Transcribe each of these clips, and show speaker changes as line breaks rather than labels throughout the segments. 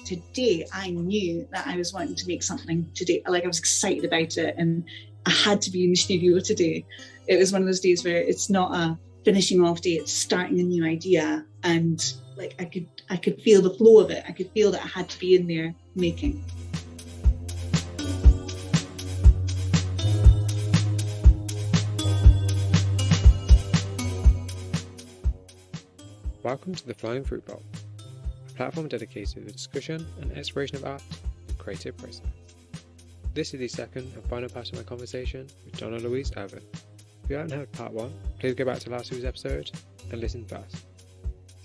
today, I knew that I was wanting to make something today. Like, I was excited about it, and I had to be in the studio today. It was one of those days where it's not a finishing off day, it's starting a new idea, and like I could feel the flow of it. I could feel that I had to be in there making.
Welcome to the Flying Fruit Bowl, a platform dedicated to the discussion and exploration of art and creative process. This is the second and final part of my conversation with Donna Louise Irvine. If you haven't heard part one, please go back to last week's episode and listen first.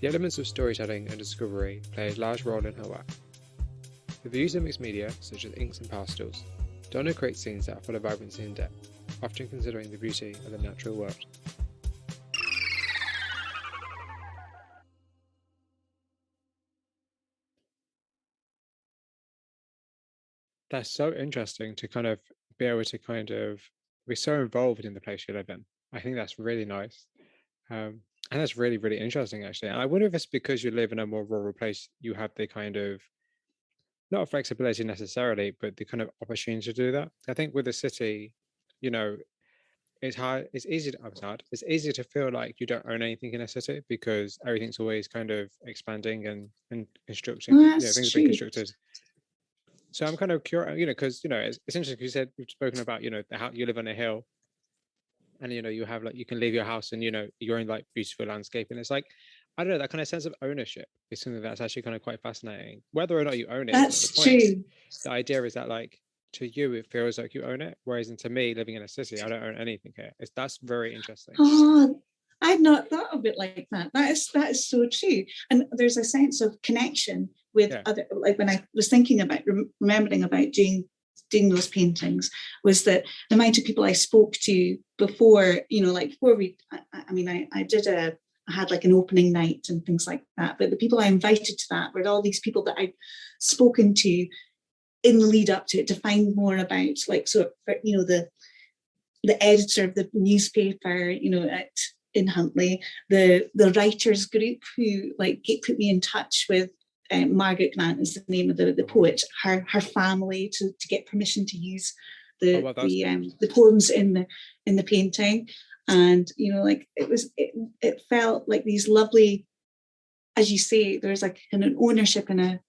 The elements of storytelling and discovery play a large role in her work. With the use of mixed media, such as inks and pastels, Donna creates scenes that are full of vibrancy and depth, often considering the beauty of the natural world. That's so interesting to kind of be able to kind of be so involved in the place you live in. I think that's really nice. And that's really, really interesting, actually. And I wonder if it's because you live in a more rural place, you have the kind of, not flexibility necessarily, but the kind of opportunity to do that. I think with the city, you know, it's hard, it's easy it's easy to feel like you don't own anything in a city because everything's always kind of expanding and constructing, things are being constructed. So I'm kind of curious, because, it's interesting. You said you've spoken about, how you live on a hill and, you have you can leave your house and, you're in beautiful landscape. And it's like, I don't know, that kind of sense of ownership is something that's actually kind of quite fascinating. Whether or not you own it.
That's true.
The idea is that to you, it feels like you own it. Whereas to me, living in a city, I don't own anything here. That's very interesting.
Oh, I'd not thought of it like that. That is so true. And there's a sense of connection with other, like when I was thinking about remembering about doing those paintings, was that the amount of people I spoke to before, before I had an opening night and things like that. But the people I invited to that were all these people that I'd spoken to in the lead up to it to find more about, the editor of the newspaper, in Huntley, the writers group who put me in touch with Margaret Grant is the name of the poet, her family to get permission to use the poems in the painting. And it felt like these lovely, as you say, there's an ownership and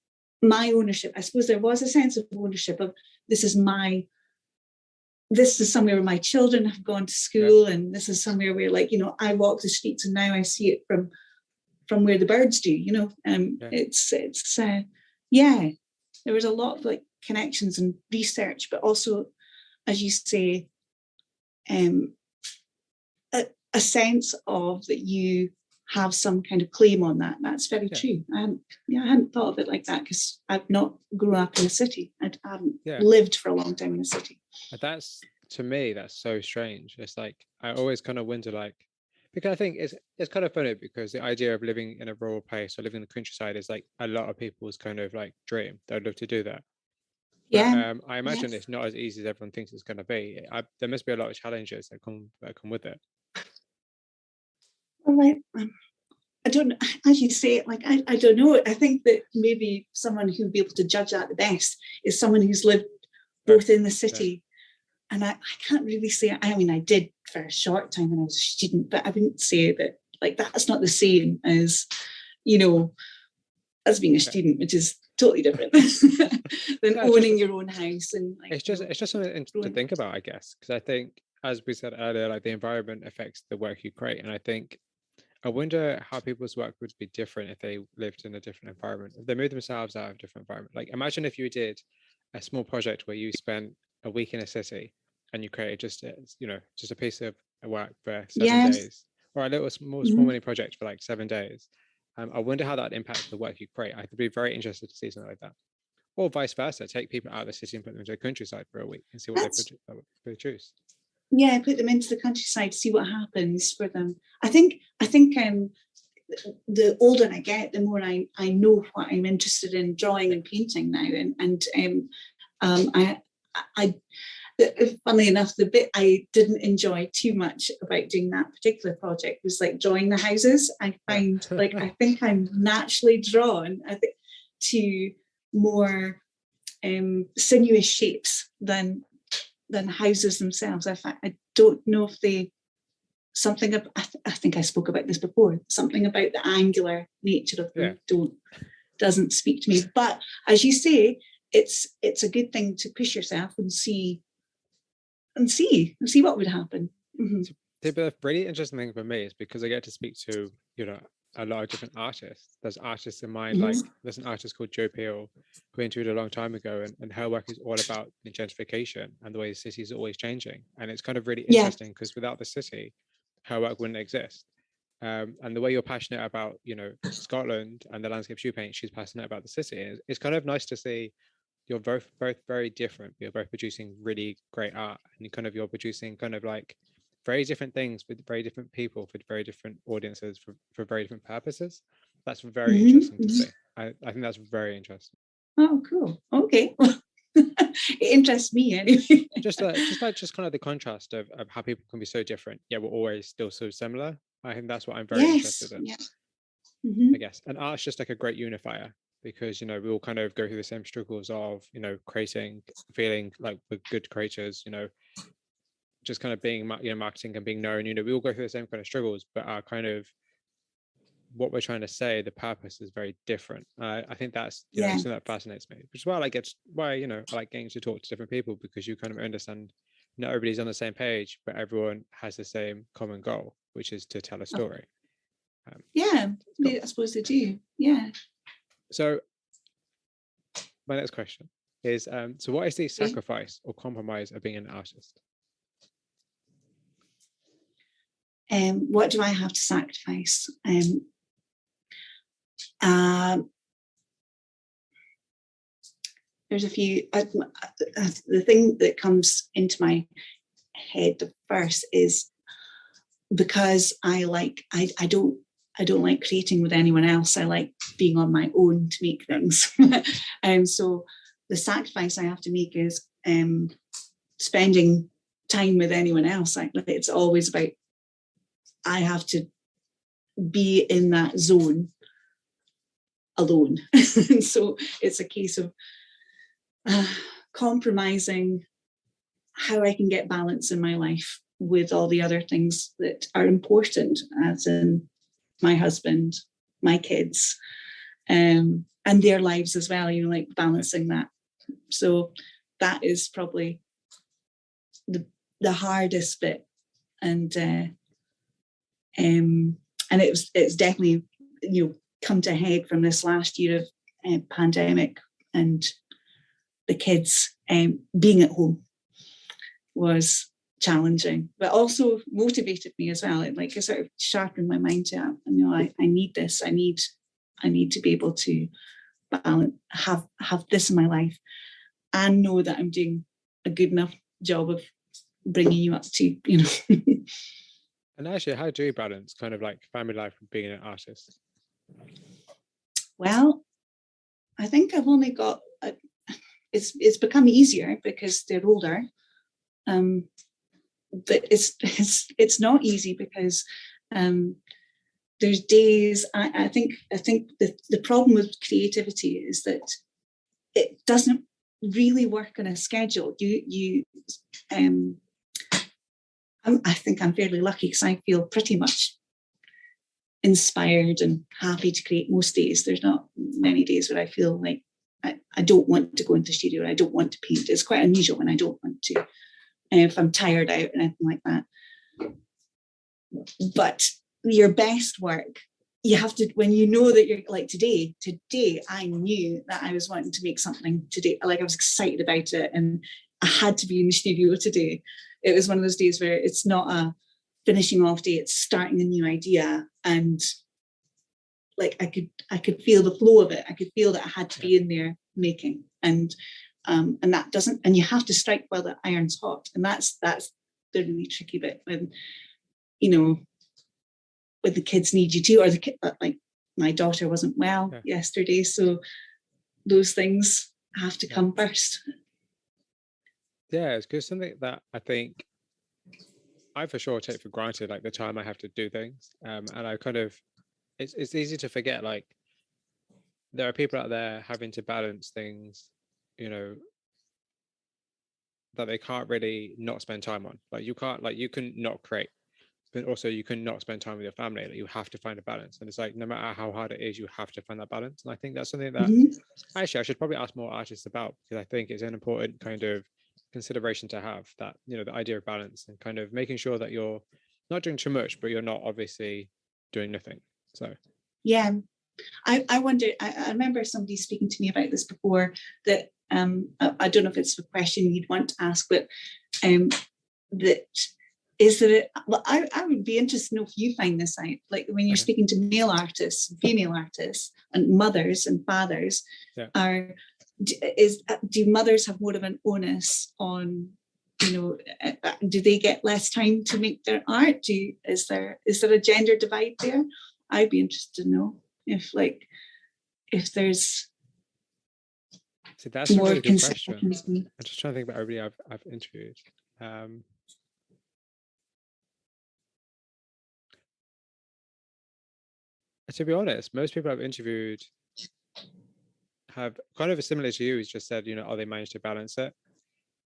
my ownership. I suppose there was a sense of ownership of this is somewhere where my children have gone to school, and this is somewhere where I walk the streets and now I see it from where the birds do, there was a lot of connections and research, but also, as you say, a sense of that you have some kind of claim on that. That's very true. I hadn't thought of it like that because I've not grown up in a city. I haven't lived for a long time in a city.
That's, to me, that's so strange. It's I always kind of wonder because I think it's kind of funny because the idea of living in a rural place or living in the countryside is a lot of people's kind of dream. They'd love to do that. But, I imagine it's not as easy as everyone thinks it's going to be. There must be a lot of challenges that come with it.
All right. I don't, as you say, I don't know. I think that maybe someone who would be able to judge that the best is someone who's lived both in the city. And I can't really say, I did for a short time when I was a student, but I wouldn't say that that's not the same as, as being a student, which is totally different than owning your own house. And
it's just something to think about, I guess, because I think, as we said earlier, the environment affects the work you create. And I wonder how people's work would be different if they lived in a different environment, if they moved themselves out of a different environment. Imagine if you did a small project where you spent a week in a city and you created just a piece of work for 7 days, or a little small mini project for 7 days. I wonder how that would impact the work you create. I could be very interested to see something like that, or vice versa. Take people out of the city and put them into the countryside for a week and see what they produce.
Yeah, put them into the countryside, see what happens for them. I think the older I get, the more I know what I'm interested in drawing and painting now. And funnily enough, the bit I didn't enjoy too much about doing that particular project was drawing the houses. I find I think I'm naturally drawn to more sinuous shapes than houses themselves. I don't know if they, something about, I think I spoke about this before, something about the angular nature of them doesn't speak to me. But as you say, it's a good thing to push yourself and see what would happen.
The really interesting thing for me is because I get to speak to, you know, a lot of different artists. There's artists in mind, like there's an artist called Jo Peel who I interviewed a long time ago, and her work is all about gentrification and the way the city is always changing. And it's kind of really interesting because without the city, her work wouldn't exist. And the way you're passionate about, you know, Scotland and the landscapes you paint, she's passionate about the city. It's kind of nice to see you're both very different. You're both producing really great art, and you're producing kind of like very different things with very different people for very different audiences for very different purposes. That's very interesting to see. I think that's very interesting.
Oh, cool. Okay. It interests me anyway.
just kind of the contrast of how people can be so different, yet we're always still so similar. I think that's what I'm very interested in. I guess. And art's just like a great unifier, because, you know, we all kind of go through the same struggles of, you know, creating, feeling like we're good creators, you know, just kind of being, you know, marketing and being known, you know, we all go through the same kind of struggles, but our kind of what we're trying to say, the purpose is very different. I think that's, you know, something that fascinates me, which is why you know, I like getting to talk to different people, because you kind of understand not everybody's on the same page, but everyone has the same common goal, which is to tell a story.
I suppose they do. Yeah.
So my next question is, so what is the sacrifice or compromise of being an artist?
What do I have to sacrifice? There's a few. The thing that comes into my head the first is, because I don't like creating with anyone else. I like being on my own to make things. And so the sacrifice I have to make is spending time with anyone else. It's always about, I have to be in that zone alone. And so it's a case of compromising how I can get balance in my life with all the other things that are important, as in my husband, my kids, and their lives as well, you know, like balancing that. So that is probably the hardest bit. And it's definitely, you know, come to a head from this last year of pandemic, and the kids being at home was challenging, but also motivated me as well. It sort of sharpened my mind to, you know, I need this. I need to be able to balance, have this in my life, and know that I'm doing a good enough job of bringing you up to, you know.
And actually, how do you balance kind of like family life with being an artist?
Well, I think I've only got, it's become easier because they're older. But it's not easy, because there's days, I think the problem with creativity is that it doesn't really work on a schedule. I think I'm fairly lucky, because I feel pretty much inspired and happy to create most days. There's not many days where I feel like I don't want to go into the studio, or I don't want to paint. It's quite unusual when I don't want to, if I'm tired out and anything like that. But your best work, you have to, when you know that you're like today, I knew that I was wanting to make something today. Like, I was excited about it, and I had to be in the studio today. It was one of those days where it's not a finishing off day, it's starting a new idea. And like, I could feel the flow of it. I could feel that I had to be in there making, and that doesn't, and you have to strike while the iron's hot. And that's the really tricky bit, when, you know, when the kids need you to, or like my daughter wasn't well yesterday, so those things have to come first.
Yeah, it's good. Something that I think I for sure take for granted, like the time I have to do things, and I kind of, it's easy to forget, like there are people out there having to balance things, you know, that they can't really not spend time on. Like you can't, like you can not create, but also you can not spend time with your family. Like you have to find a balance. And it's like, no matter how hard it is, you have to find that balance. And I think that's something that actually I should probably ask more artists about, because I think it's an important kind of consideration to have, that, you know, the idea of balance and kind of making sure that you're not doing too much, but you're not obviously doing nothing. So
yeah, I wonder, I remember somebody speaking to me about this before, that I don't know if it's a question you'd want to ask, but that is that well, I would be interested to know if you find this out, like when you're speaking to male artists, female artists, and mothers and fathers, do mothers have more of an onus on, you know, do they get less time to make their art? Is there a gender divide there? I'd be interested to know if there's.
so that's a really good question. I'm just trying to think about everybody I've interviewed. To be honest, most people I've interviewed have kind of similar to you. He's just said, you know, oh, they managed to balance it.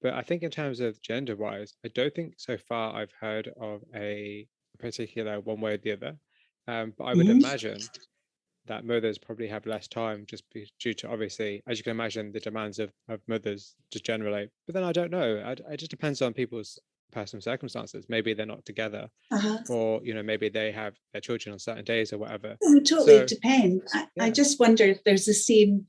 But I think in terms of gender-wise, I don't think so far I've heard of a particular one way or the other. But I would imagine that mothers probably have less time, just due to, obviously, as you can imagine, the demands of mothers just generally. But then I don't know. It just depends on people's personal circumstances. Maybe they're not together, or, you know, maybe they have their children on certain days or whatever.
It would totally depend. I just wonder if there's the same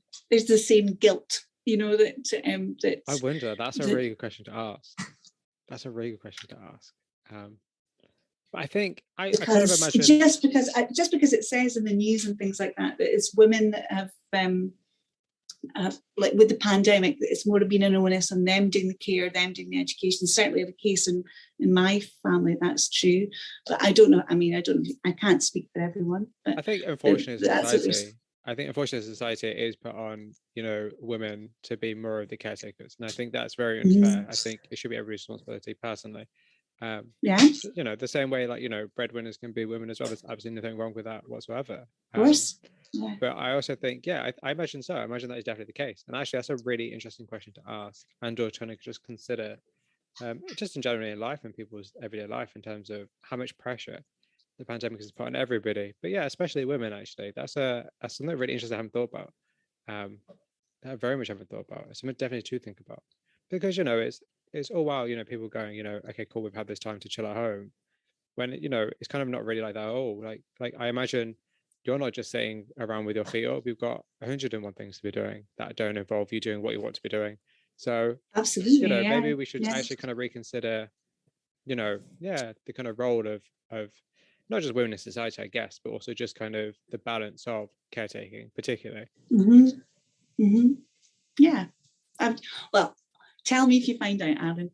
guilt, you know, that
I wonder. That's a really good question to ask. That's a really good question to ask. But I think I kind of imagine,
just because it says in the news and things like that it's women that have like with the pandemic, that it's more been an onus on them doing the care, them doing the education. Certainly the case in my family, that's true. But I don't know. I mean, I can't speak for everyone. But
I think unfortunately society it is put on, you know, women to be more of the caretakers, and I think that's very unfair. I think it should be every responsibility personally. You know, the same way, like, you know, breadwinners can be women as well. There's absolutely nothing wrong with that whatsoever.
Of course.
But I also think, I imagine so. I imagine that is definitely the case. And actually, that's a really interesting question to ask, and/or trying to just consider, just in general in life and people's everyday life, in terms of how much pressure the pandemic has put on everybody. But yeah, especially women. Actually, that's something really interesting I haven't thought about. I very much haven't thought about. It's something definitely to think about, because, you know, it's all while, you know, people going, you know, okay, cool, we've had this time to chill at home, when, you know, it's kind of not really like that. Oh, like I imagine you're not just sitting around with your feet up. You've got 101 things to be doing that don't involve you doing what you want to be doing. So
absolutely,
you know, maybe we should actually kind of reconsider, you know, the kind of role of not just women in society, I guess, but also just kind of the balance of caretaking, particularly.
Yeah. Well, tell me if you find out, Alan.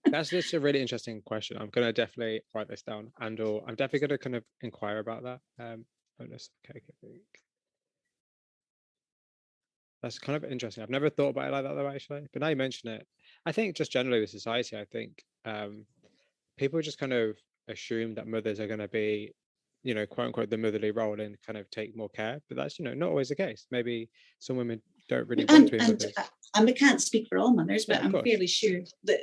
That's just a really interesting question. I'm going to definitely write this down, and or I'm definitely going to kind of inquire about that. That's kind of interesting. I've never thought about it like that, though, actually. But now you mention it, I think just generally with society, I think people just kind of assume that mothers are going to be, you know, quote unquote, the motherly role and kind of take more care. But that's, you know, not always the case. Maybe some women don't really want to be mothers.
And I can't speak for all mothers, but I'm fairly sure that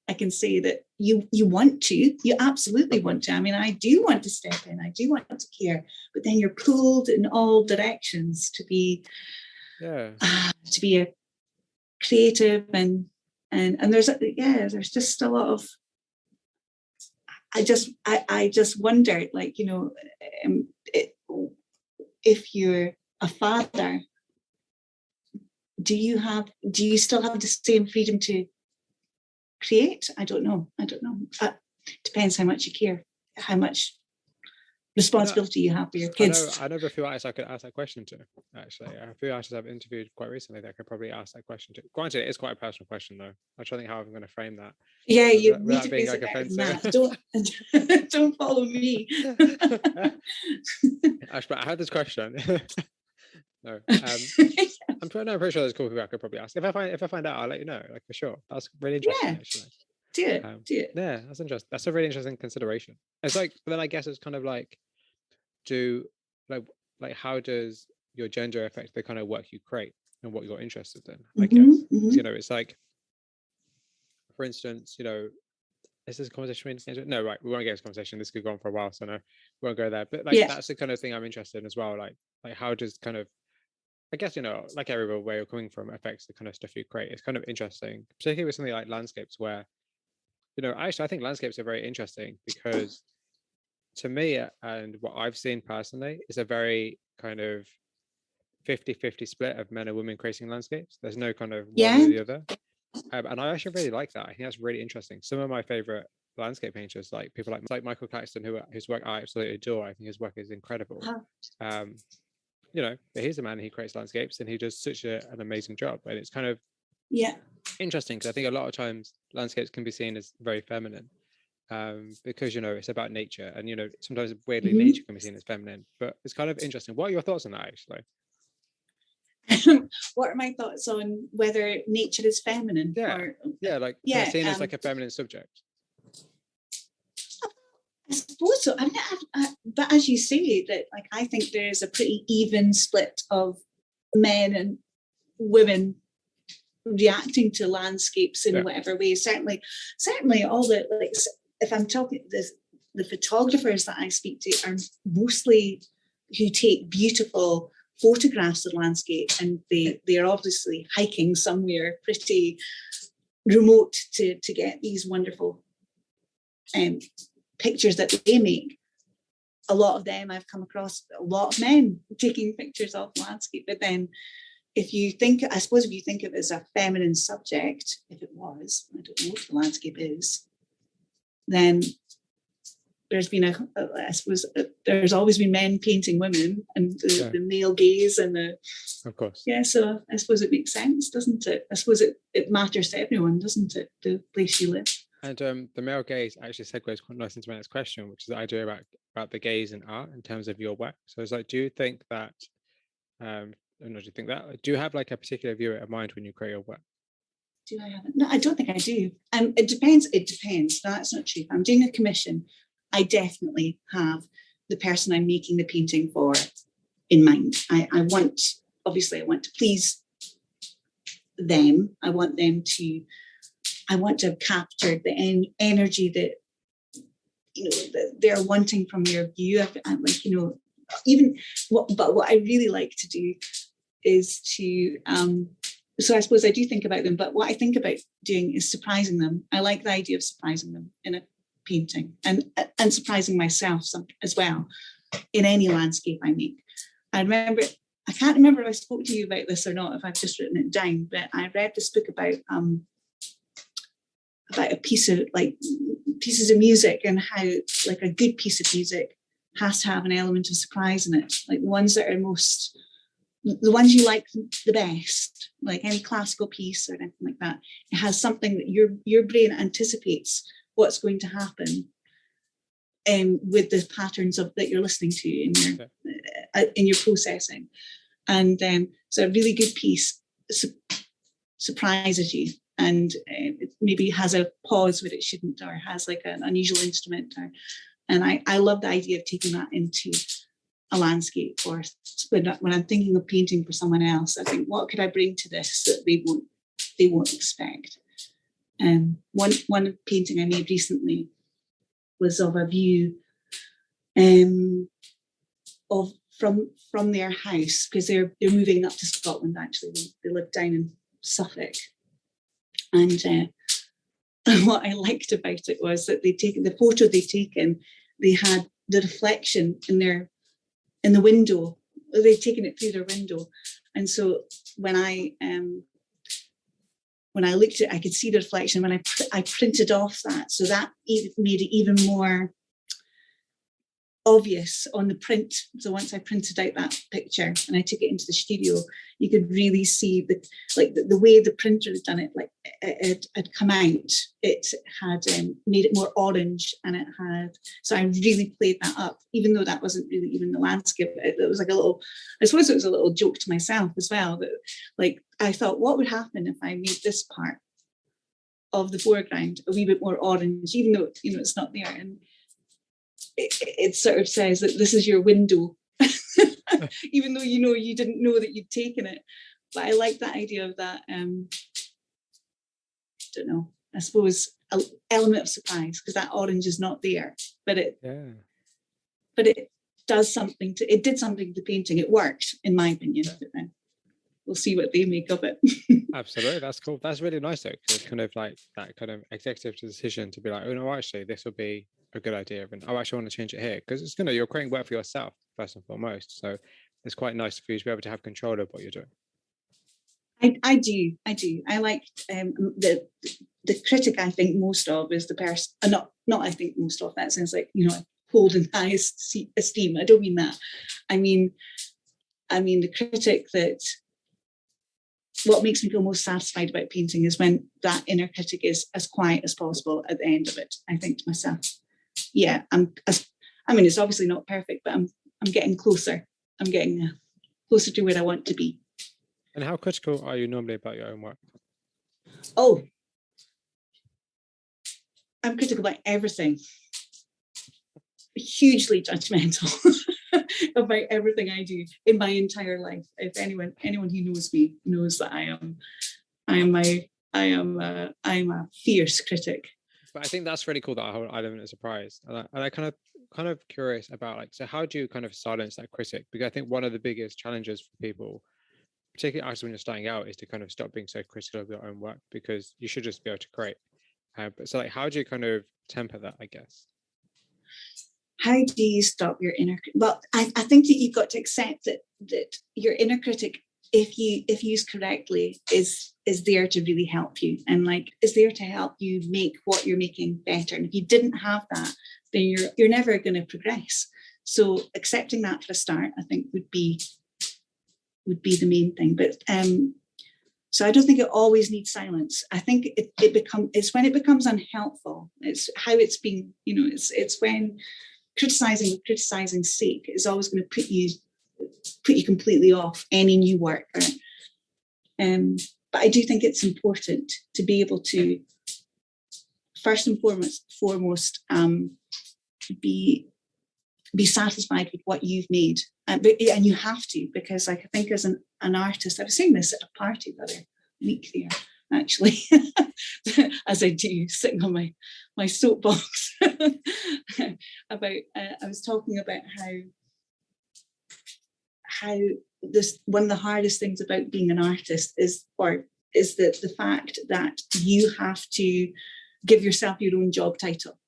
I can say that you want to, you absolutely want to. I mean, I do want to step in, I do want to care, but then you're pulled in all directions to be a creative and there's just a lot of. I just wondered, like, you know, if you're a father, do you still have the same freedom to create? I don't know. Depends how much you care, how much responsibility you have for your kids.
I know a few artists I could ask that question to, actually. A few artists I've interviewed quite recently that I could probably ask that question to. Granted, it is quite a personal question, though. I'm trying to think how I'm going to frame that.
Yeah, you need to being like offensive. Don't follow me.
Actually, I had this question. No, I'm pretty sure there's cool people I could probably ask. If I find out, I'll let you know. Like, for sure. That's really interesting.
Yeah.
Actually.
Do it.
Yeah, that's interesting. That's a really interesting consideration. It's like, but then I guess it's kind of like, how does your gender affects the kind of work you create and what you're interested in, I guess. You know, it's like, for instance, you know, is this a conversation? No, right. We won't get this conversation. This could go on for a while, so no, we won't go there. But like, that's the kind of thing I'm interested in as well. Like how does kind of, I guess, you know, like everywhere where you're coming from affects the kind of stuff you create. It's kind of interesting, particularly with something like landscapes, where, you know, actually I think landscapes are very interesting because to me, and what I've seen personally, is a very kind of 50-50 split of men and women creating landscapes. There's no kind of one or the other. And I actually really like that. I think that's really interesting. Some of my favorite landscape painters, like people like Michael Claxton, whose work I absolutely adore. I think his work is incredible. You know, but he's a man, he creates landscapes and he does such an amazing job. And it's kind of interesting because I think a lot of times landscapes can be seen as very feminine, because, you know, it's about nature, and, you know, sometimes weirdly nature can be seen as feminine. But it's kind of interesting. What are your thoughts on that, actually?
What are my thoughts on whether nature is feminine?
Like seen as like a feminine subject.
I suppose so. I mean, but as you say, that like I think there is a pretty even split of men and women reacting to landscapes in whatever way. Certainly all the, like, if I'm talking the photographers that I speak to are mostly who take beautiful photographs of landscape, and they're obviously hiking somewhere pretty remote to get these wonderful pictures that they make. A lot of them, I've come across a lot of men taking pictures of landscape. But then if you think of it as a feminine subject, if it was, I don't know what the landscape is, then there's been there's always been men painting women, and the male gaze and
of course.
So I suppose it makes sense, doesn't it? I suppose it matters to everyone, doesn't it, the place you live. And
the male gaze actually segues quite nicely into my next question, which is the idea about the gaze in art in terms of your work. So it's like, do you think that do you have like a particular view in mind when you create your work?
Do I have it? No, I don't think I do. It depends. That's not true. If I'm doing a commission, I definitely have the person I'm making the painting for in mind. I want to please them. I want to have captured the energy that, you know, that they're wanting from your view. I'm like, you know, but what I really like to do is to, so I suppose I do think about them, but what I think about doing is surprising them. I like the idea of surprising them in a painting, and surprising myself as well in any landscape I make. I can't remember if I spoke to you about this or not, if I've just written it down, but I read this book about a pieces of music, and how like a good piece of music has to have an element of surprise in it. Like the ones you like the best, like any classical piece or anything like that, it has something that your brain anticipates what's going to happen with the patterns that you're listening to in your processing. And so a really good piece surprises you, and it maybe has a pause where it shouldn't, or has like an unusual instrument, and I love the idea of taking that into a landscape. Or when I'm thinking of painting for someone else, I think, what could I bring to this that they won't expect? One painting I made recently was of a view of from their house, because they're moving up to Scotland. Actually, they live down in Suffolk, and what I liked about it was that the photo they'd taken, they had the reflection in the window. They'd taken it through their window, and so when I looked at it, I could see the reflection. When I printed off that, so that made it even more obvious on the print. So once I printed out that picture and I took it into the studio, you could really see the way the printer had done it. Like it had come out, it had made it more orange, and it had. So I really played that up, even though that wasn't really even the landscape. It was like a little. I suppose it was a little joke to myself as well. That like I thought, what would happen if I made this part of the foreground a wee bit more orange, even though it's not there. And it sort of says that this is your window even though you didn't know that you'd taken it. But I like that idea of that. Don't know. I suppose an element of surprise, because that orange is not there, but it does something to. It did something to the painting. It worked, in my opinion. But then we'll see what they make of it.
Absolutely, that's cool. That's really nice though, because it's kind of like that kind of executive decision to be like, oh no, actually, this will be a good idea, and I actually want to change it here, because it's you're creating work for yourself first and foremost. So it's quite nice for you to be able to have control of what you're doing.
I do. I like the critic. I think most of is the person. Not I think most of. That sounds like hold in high esteem. I don't mean that. I mean the critic that. What makes me feel most satisfied about painting is when that inner critic is as quiet as possible at the end of it. I think to myself, yeah, it's obviously not perfect, but I'm getting closer. I'm getting closer to where I want to be.
And how critical are you normally about your own work?
Oh, I'm critical about everything. Hugely judgmental about everything I do in my entire life. If anyone who knows me knows that I am a fierce critic.
But I think that's really cool, that whole element of surprise. And I kind of curious about so how do you kind of silence that critic? Because I think one of the biggest challenges for people, particularly actually when you're starting out, is to kind of stop being so critical of your own work, because you should just be able to create. But so how do you kind of temper that, I guess?
How do you stop your inner? Well, I think that you've got to accept that your inner critic, if used correctly, is there to really help you, and is there to help you make what you're making better. And if you didn't have that, then you're never going to progress. So accepting that for a start, I think would be the main thing. But so I don't think it always needs silence. I think it's when it becomes unhelpful. It's how it's been. It's when criticizing's sake is always going to put you completely off any new work. But I do think it's important to be able to first and foremost be satisfied with what you've made, and you have to, because I think as an artist, I was saying this at a party the other week there, actually, as I do, sitting on my soapbox about. I was talking about how this one of the hardest things about being an artist is the fact that you have to give yourself your own job title,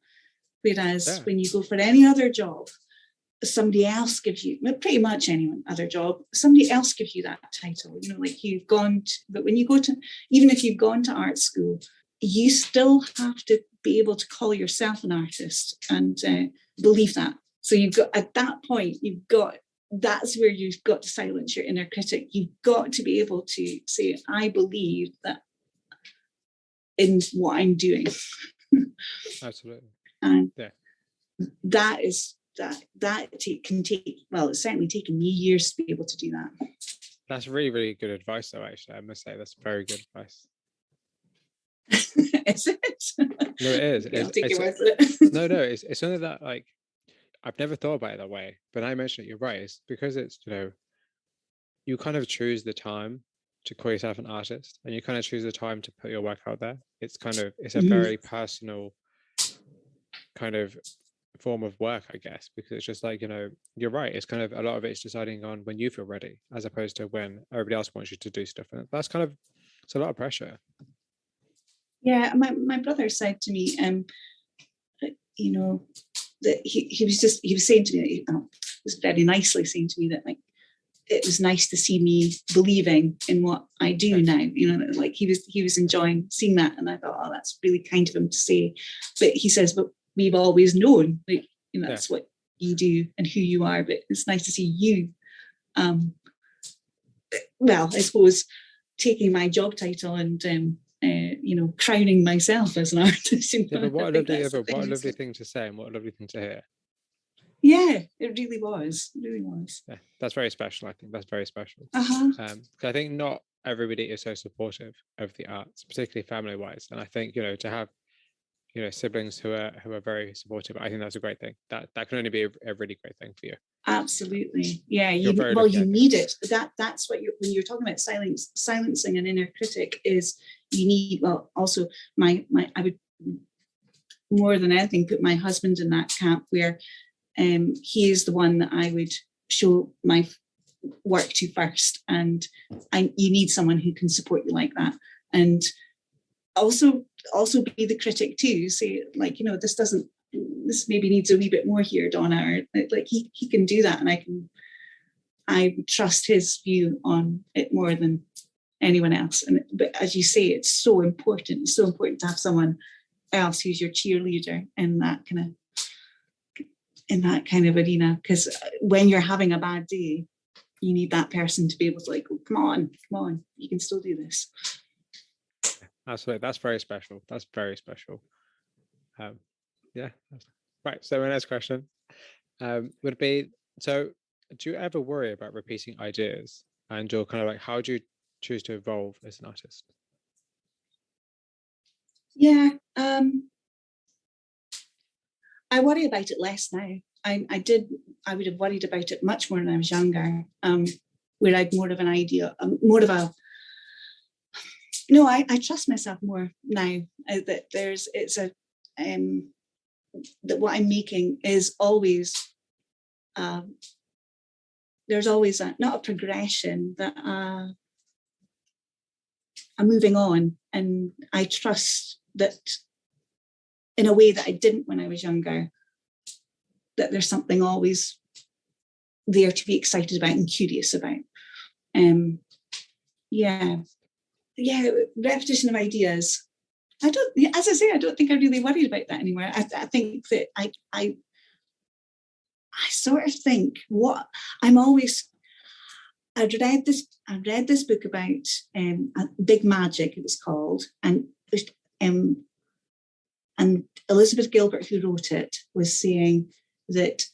whereas when you go for any other job, somebody else gives you, pretty much any other job, somebody else gives you that title. You've gone to, but when you go to, even if you've gone to art school, you still have to be able to call yourself an artist and believe that. So you've got, at that point, that's where you've got to silence your inner critic. You've got to be able to say, I believe that in what I'm doing.
Absolutely.
And that can take, well, it's certainly taken me years to be able to do that.
That's really, really good advice, though, actually. I must say, that's very good advice.
Is it?
No, it is.
I'll take your word for it.
No, it's something that, I've never thought about it that way, but I mentioned it, you're right. It's because it's, you kind of choose the time to call yourself an artist, and you kind of choose the time to put your work out there. It's a very personal kind of form of work, I guess, because it's just you're right. It's kind of, a lot of it's deciding on when you feel ready, as opposed to when everybody else wants you to do stuff. And that's it's a lot of pressure.
Yeah, my brother said to me, that he was saying to me, was very nicely saying to me that it was nice to see me believing in what I do now. He was enjoying seeing that, and I thought, oh, that's really kind of him to say. But he says, but we've always known, that's what you do and who you are. But it's nice to see you. Well, I suppose taking my job title and crowning myself as an artist.
But what a lovely thing to say, and what a lovely thing to hear.
Yeah, it really was. It really was.
Yeah, that's very special. I think that's very special.
Uh-huh.
I think not everybody is so supportive of the arts, particularly family-wise. And I think to have siblings who are very supportive, I think that's a great thing. That can only be a really great thing for you.
Absolutely. Yeah.
You're very
Well,
lucky,
you
I think.
need it. That's what when you're talking about silencing an inner critic is you need, well, also I would more than anything put my husband in that camp where he is the one that I would show my work to first. And you need someone who can support you like that. And also be the critic too. Say like, this maybe needs a wee bit more here, Donna, or like he can do that. And I trust his view on it more than anyone else. But as you say, it's so important. It's so important to have someone else who's your cheerleader in that kind of arena. Because when you're having a bad day, you need that person to be able to like, oh, come on, you can still do this.
Absolutely. That's very special. That's very special. Yeah. Right. So my next question would be, so do you ever worry about repeating ideas, and you're kind of like, how do you choose to evolve as an artist?
Yeah. I worry about it less now. I would have worried about it much more when I was younger, where I'd more of an idea, I trust myself more now that that what I'm making is always, there's always not a progression, but a moving on. And I trust that in a way that I didn't when I was younger, that there's something always there to be excited about and curious about. Repetition of ideas. I don't think I'm really worried about that anymore. I think that I sort of think what I'm always. I'd read this book about Big Magic, it was called, and Elizabeth Gilbert, who wrote it, was saying that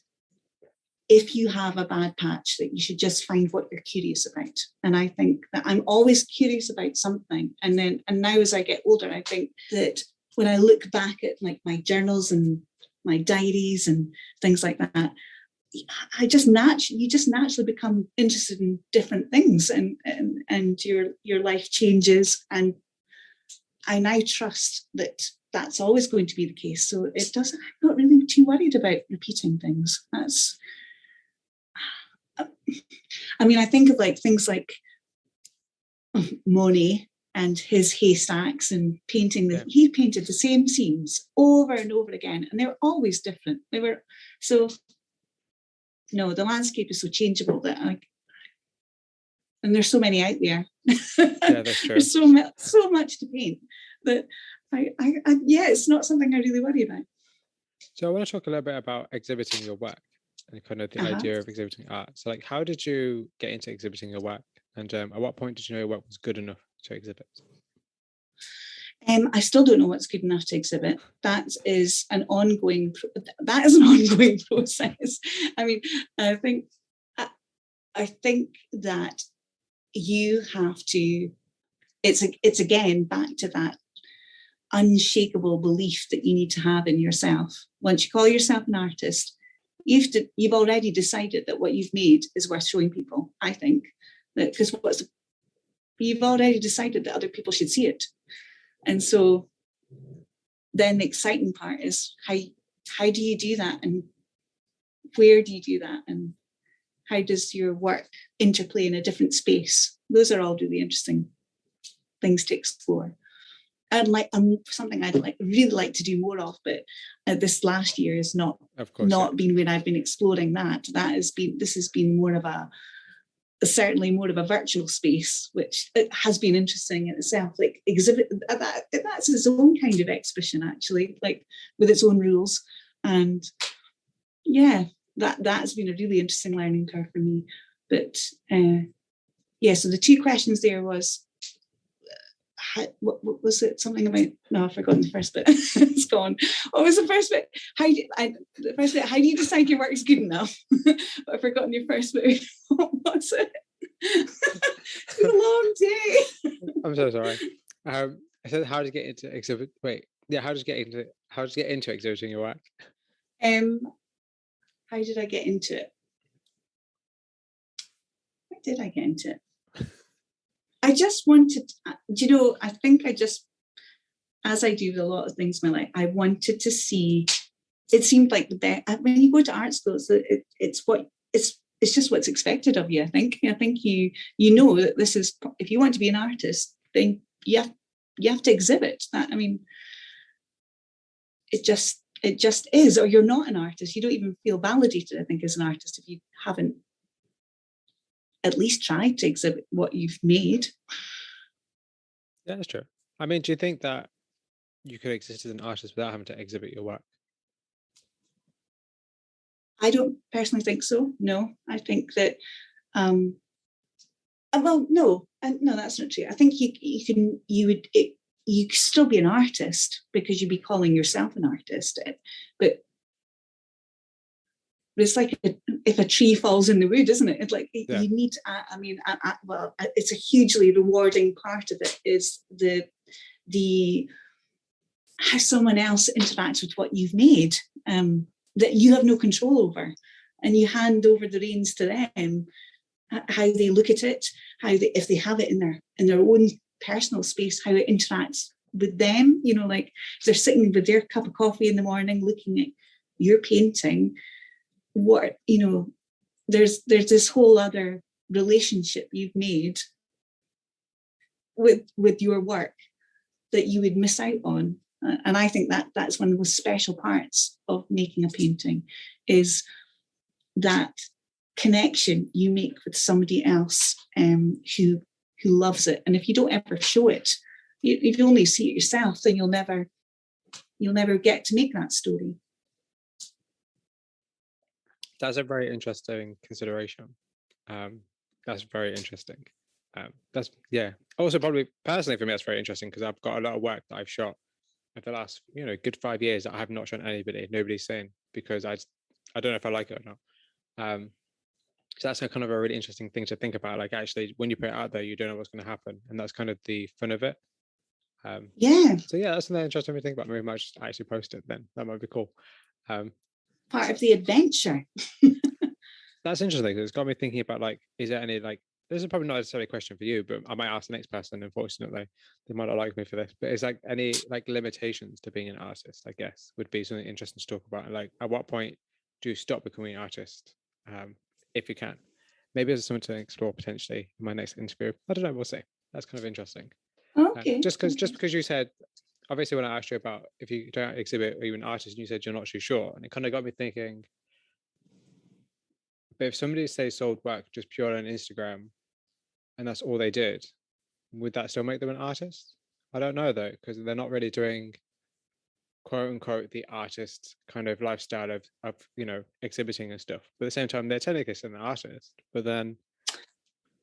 if you have a bad patch, that you should just find what you're curious about. And I think that I'm always curious about something. And now as I get older, I think that when I look back at like my journals and my diaries and things like that, you just naturally become interested in different things, and your life changes. And I now trust that that's always going to be the case. So I'm not really too worried about repeating things. I think of like things like Monet and his haystacks and painting he painted the same scenes over and over again, and they were always different. The landscape is so changeable that and there's so many out there.
Yeah, that's true.
There's so much to paint that it's not something I really worry about.
So I want to talk a little bit about exhibiting your work and kind of the idea of exhibiting art. So like, how did you get into exhibiting your work? And at what point did you know your work was good enough to exhibit?
I still don't know what's good enough to exhibit. That is an ongoing process. I think that you have to. It's again back to that unshakable belief that you need to have in yourself. Once you call yourself an artist, you've already decided that what you've made is worth showing people. I think that because you've already decided that other people should see it. And so then the exciting part is how do you do that, and where do you do that, and how does your work interplay in a different space? Those are all really interesting things to explore. Something I'd really like to do more of, but this last year has not been when I've been exploring that. This has been more of certainly more of a virtual space, which it has been interesting in itself. Like exhibit that's its own kind of exhibition, actually, like with its own rules. And that's been a really interesting learning curve for me. But so the two questions there was, what was it? Something about? No, I've forgotten the first bit. It's gone. What was the first bit? How do you decide your work is good enough? But I've forgotten your first bit. What was it? It's been a long day.
I'm so sorry. I said, how to get into exhibit? Wait, yeah. How to get into exhibiting your work?
How did I get into it? did I get into it? I just wanted, I think I just, as I do with a lot of things in my life, I wanted to see, it seemed like the best, when you go to art schools, it's just what's expected of you. I think you know that this is, if you want to be an artist, then you have to exhibit that. I mean, it just is, or you're not an artist. You don't even feel validated, I think, as an artist if you haven't at least tried to exhibit what you've made.
Yeah, that's true. I mean, do you think that you could exist as an artist without having to exhibit your work?
I don't personally think so. No, I think that, well, no, that's not true. I think you could still be an artist because you'd be calling yourself an artist, but it's like if a tree falls in the wood, isn't it? It's like you need. Well, it's a hugely rewarding part of it is the how someone else interacts with what you've made, that you have no control over, and you hand over the reins to them, how they look at it, if they have it in their own personal space, how it interacts with them. Like if they're sitting with their cup of coffee in the morning looking at your painting, there's this whole other relationship you've made with your work that you would miss out on. And I think that's one of the most special parts of making a painting, is that connection you make with somebody else who loves it. And if you don't ever show it, if you only see it yourself, then you'll never get to make that story.
That's a very interesting consideration. That's very interesting. That's also probably personally for me, that's very interesting because I've got a lot of work that I've shot over the last good 5 years that I have not shown anybody. Nobody's seen because I don't know if I like it or not. So that's a kind of a really interesting thing to think about. Like actually, when you put it out there, you don't know what's going to happen, and that's kind of the fun of it. So that's something interesting to think about. Maybe I might just actually post it then. That might be cool.
Part of the adventure.
That's interesting. It's got me thinking about like, is there any like? This is probably not necessarily a question for you, but I might ask the next person. Unfortunately, they might not like me for this. But is like any like limitations to being an artist? I guess would be something interesting to talk about. Like, at what point do you stop becoming an artist? If you can, maybe there's something to explore potentially in my next interview. I don't know. We'll see. That's kind of interesting.
Okay.
Just because you said, obviously, when I asked you about if you don't exhibit, are you an artist, and you said you're not too sure, and it kind of got me thinking. But if somebody say sold work just purely on Instagram, and that's all they did, would that still make them an artist? I don't know though, because they're not really doing quote unquote the artist kind of lifestyle of exhibiting and stuff. But at the same time, they're technically still an artist. But then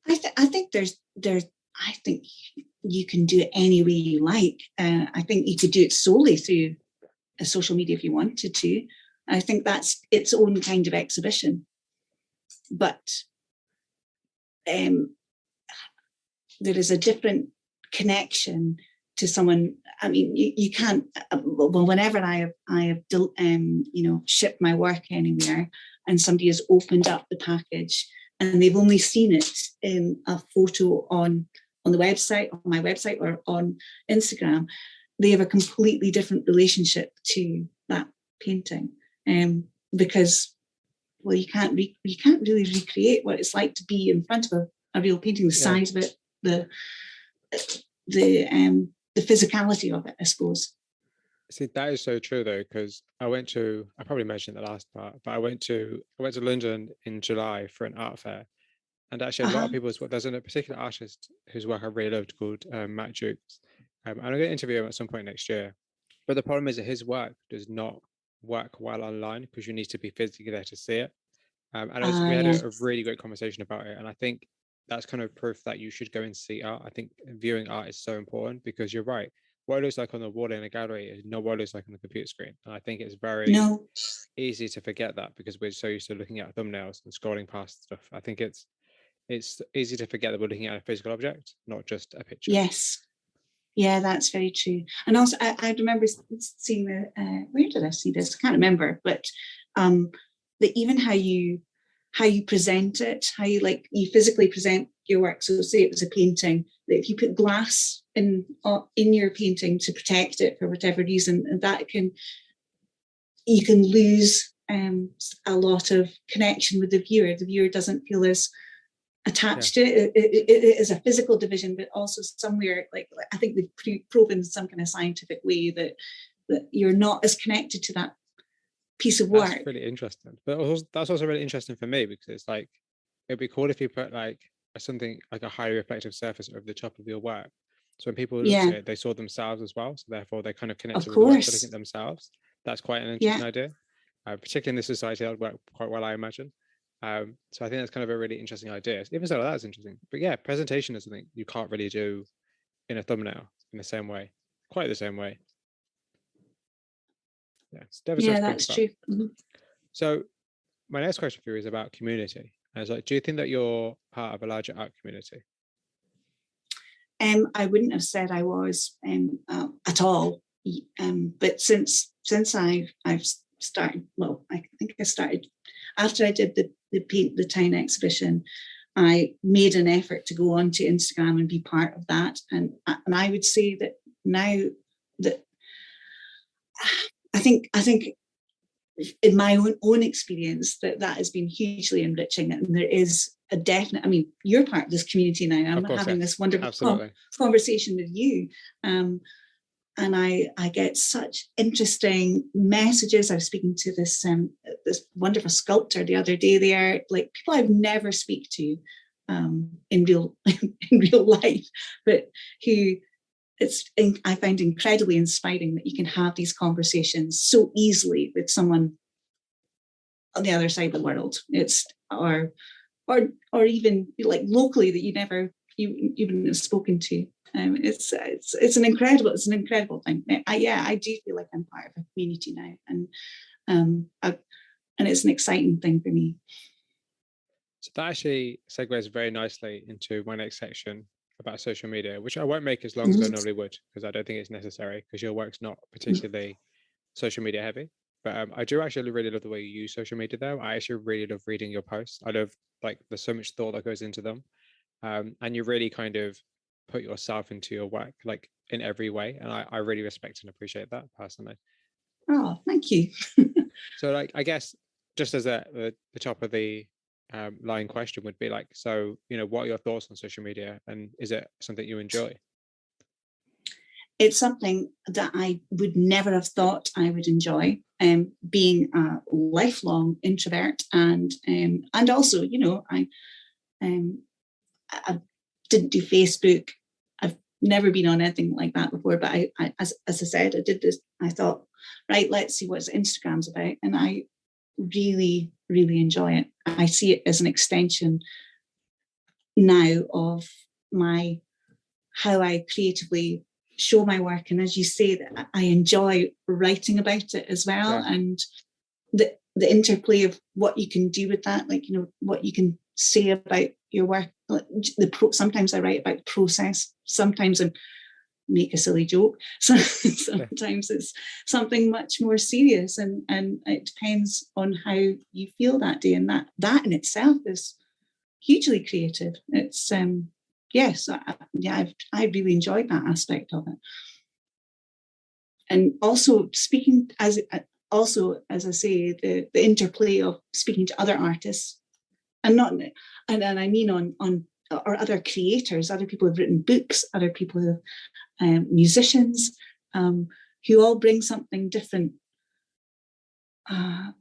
I think I think you can do it any way you like. I think you could do it solely through a social media if you wanted to. I think that's its own kind of exhibition. But there is a different connection to someone. I mean, you can't. Well, whenever I have shipped my work anywhere, and somebody has opened up the package and they've only seen it in a photo on the website, on my website, or on Instagram, they have a completely different relationship to that painting, because. Well, you can't really recreate what it's like to be in front of a real painting, the size of it, the physicality of it, I suppose.
See, that is so true though, because I probably mentioned the last part, but I went to London in July for an art fair, and actually a lot of people's work. There's a particular artist whose work I really loved called Matt Jukes, and I'm going to interview him at some point next year. But the problem is that his work does not work well online because you need to be physically there to see it. And we had a really great conversation about it, and I think that's kind of proof that you should go and see art. I think viewing art is so important because you're right. What it looks like on the wall in a gallery is not what it looks like on the computer screen, and I think it's very easy to forget that because we're so used to looking at thumbnails and scrolling past stuff. I think it's easy to forget that we're looking at a physical object, not just a picture.
Yes. Yeah, that's very true. And also, I remember seeing where did I see this? I can't remember, but that even how you how you present it, how you physically present your work. So say it was a painting, that if you put glass in your painting to protect it for whatever reason, and you can lose a lot of connection with the viewer. The viewer doesn't feel as attached to it. It is a physical division, but also somewhere, like I think they've proven in some kind of scientific way that you're not as connected to that piece of work.
That's really interesting. But also, that's also really interesting for me, because it's like, it'd be cool if you put like something like a highly reflective surface over the top of your work. So when people look at it, they saw themselves as well. So therefore they kind of connected with the work by looking at themselves. That's quite an interesting idea. Particularly in this society, that would work quite well, I imagine. So I think that's kind of a really interesting idea. Even so, that's interesting. But yeah, presentation is something you can't really do in a thumbnail in the same way, quite the same way. Yeah, it's definitely
that's true. Mm-hmm.
So my next question for you is about community. I was like, do you think that you're part of a larger art community?
I wouldn't have said I was at all. But since I've started, well, I think I started after I did the Paint the Town exhibition. I made an effort to go onto Instagram and be part of that, and I would say that now that I think in my own experience that has been hugely enriching, and there is a definite, I mean, you're part of this community now. I'm having this wonderful conversation with you. And I get such interesting messages. I was speaking to this wonderful sculptor the other day. They are like people I've never speak to in real life, but who I find incredibly inspiring that you can have these conversations so easily with someone on the other side of the world. It's or even like locally that you even have spoken to. It's an incredible thing. I do feel like I'm part of a community now, and it's an exciting thing for me.
So that actually segues very nicely into my next section about social media, which I won't make as long as I normally would, because I don't think it's necessary, because your work's not particularly social media heavy. But I do actually really love the way you use social media, though. I actually really love reading your posts. I love, like, there's so much thought that goes into them, and you really kind of put yourself into your work, like in every way, and I really respect and appreciate that personally.
Oh, thank you.
So, like, I guess just as the top of the line question would be like, so, you know, what are your thoughts on social media, and is it something you enjoy?
It's something that I would never have thought I would enjoy. Being a lifelong introvert, and also, you know, I didn't do Facebook. I've never been on anything like that before. But I as I said, I did this. I thought, right, let's see what Instagram's about, and I really, really enjoy it. I see it as an extension now of how I creatively show my work, and as you say, that I enjoy writing about it as well, and the interplay of what you can do with that, like, you know, what you can say about your work. Sometimes I write about the process, sometimes I make a silly joke, sometimes it's something much more serious, and it depends on how you feel that day, and that in itself is hugely creative. It's yes, I really enjoyed that aspect of it. And also speaking as I say, the interplay of speaking to other artists, and I mean on or other creators, other people who've written books, other people who musicians, who all bring something different, who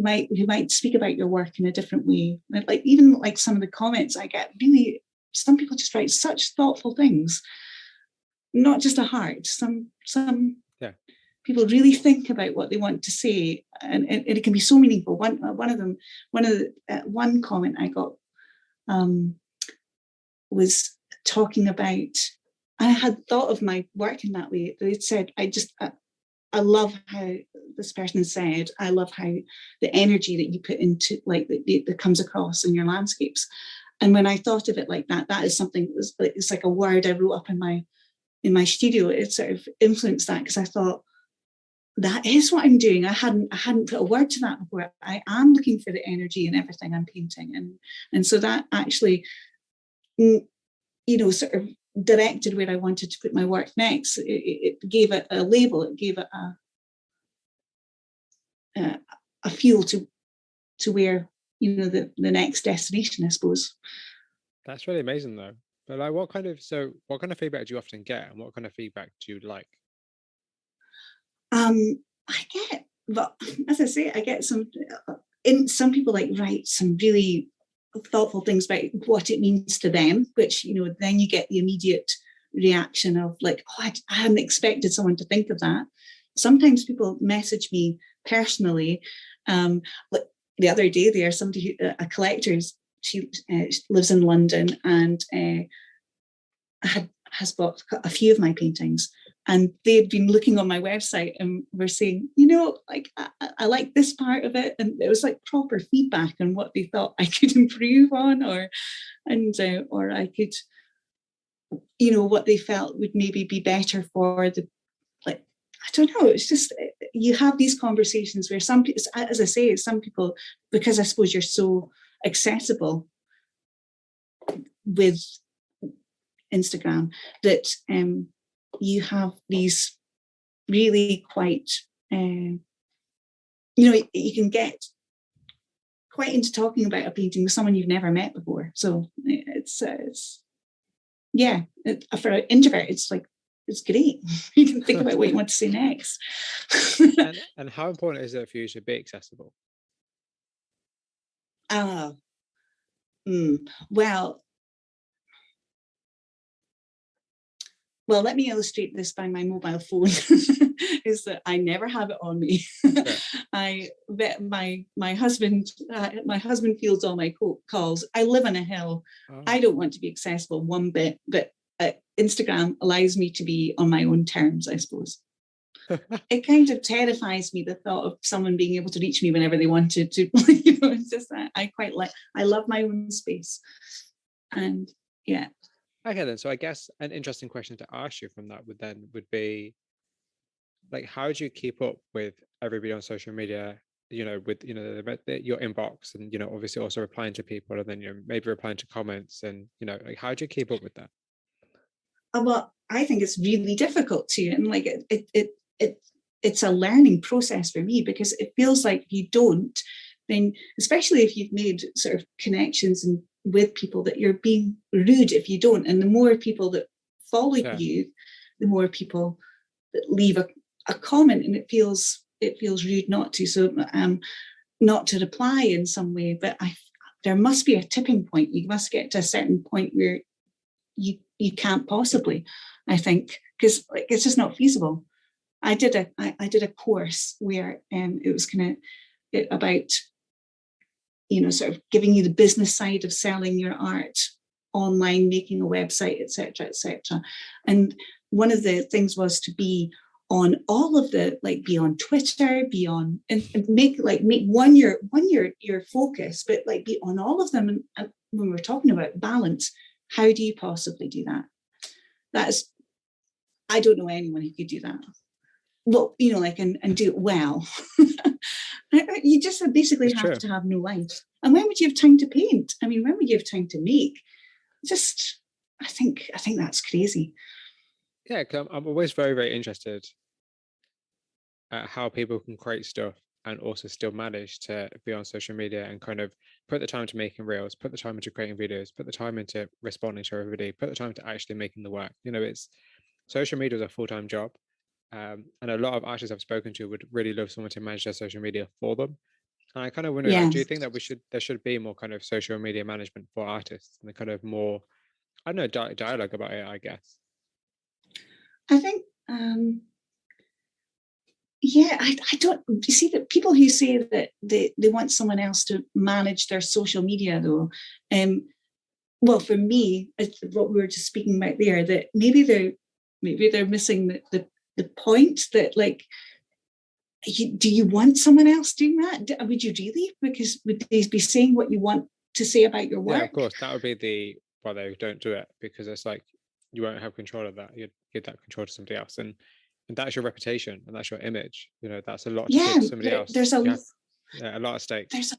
might speak about your work in a different way. Like even like some of the comments I get, really, some people just write such thoughtful things, not just a heart. Some people really think about what they want to say, and it can be so meaningful. One comment I got was talking about, I had thought of my work in that way. They said, I love how this person said, I love how the energy that you put into, like, that comes across in your landscapes. And when I thought of it like that, that is something, it's like a word I wrote up in my studio. It sort of influenced that, because I thought that is what I'm doing. I hadn't put a word to that before. I am looking for the energy in everything I'm painting, and so that actually, sort of directed where I wanted to put my work next. It gave it a label. It gave it a feel to where the next destination, I suppose.
That's really amazing though. But like, what kind of feedback do you often get, and what kind of feedback do you like?
I get, but as I say, I get some people like write some really thoughtful things about what it means to them, which then you get the immediate reaction of like, oh, I hadn't expected someone to think of that. Sometimes people message me personally. Like the other day, there's somebody a collector. She lives in London and has bought a few of my paintings, and they'd been looking on my website and were saying, like I like this part of it, and it was like proper feedback on what they thought I could improve on, or I could, what they felt would maybe be better for the, like, I don't know. It's just, you have these conversations where some people, as I say, some people, because I suppose you're so accessible with Instagram, that you have these really quite, you can get quite into talking about a painting with someone you've never met before. So it's for an introvert, it's like, it's great. You can think about what you want to say next.
and how important is it for you to be accessible?
Well, let me illustrate this by my mobile phone. Is that I never have it on me. My husband fields all my calls. I live on a hill. Oh. I don't want to be accessible one bit, but Instagram allows me to be on my own terms, I suppose. It kind of terrifies me, the thought of someone being able to reach me whenever they wanted to. It's just that I love my own space. And yeah.
Okay, then. So I guess an interesting question to ask you from that would be, like, how do you keep up with everybody on social media? With your inbox, and obviously also replying to people, and then maybe replying to comments, and like, how do you keep up with that?
Well, I think it's really difficult to, and like it's a learning process for me, because it feels like if you don't, then especially if you've made sort of connections and with people, that you're being rude if you don't. And the more people that follow you, the more people that leave a comment, and it feels rude not to. So not to reply in some way. But there must be a tipping point. You must get to a certain point where you can't possibly, I think, because like it's just not feasible. I did a course where it was kind of about sort of giving you the business side of selling your art online, making a website, etc., etc. And one of the things was to be on all of the, like, be on Twitter, be on, and make one your focus, but like be on all of them. And when we're talking about balance, how do you possibly do that? I don't know anyone who could do that. Well, and do it well. You just basically have to have no life. And when would you have time to paint? I mean, when would you have time to make? I think that's crazy.
Yeah, I'm always very, very interested at how people can create stuff and also still manage to be on social media and kind of put the time to making reels, put the time into creating videos, put the time into responding to everybody, put the time to actually making the work. It's social media is a full-time job. And a lot of artists I've spoken to would really love someone to manage their social media for them. And I kind of wonder, do you think that there should be more kind of social media management for artists, and the kind of more, I don't know, dialogue about it, I guess?
I think, I don't, you see, that people who say that they want someone else to manage their social media, though, well, for me, it's what we were just speaking about there, that maybe they're missing the point, that like, do you want someone else doing that? Would you really? Because would they be saying what you want to say about your work?
Yeah, of course. That would be why they don't do it, because it's like you won't have control of that. You'd give that control to somebody else. And and that's your reputation and that's your image. That's a lot to
Yeah,
give somebody else.
there's
You have, a lot at stake.
There's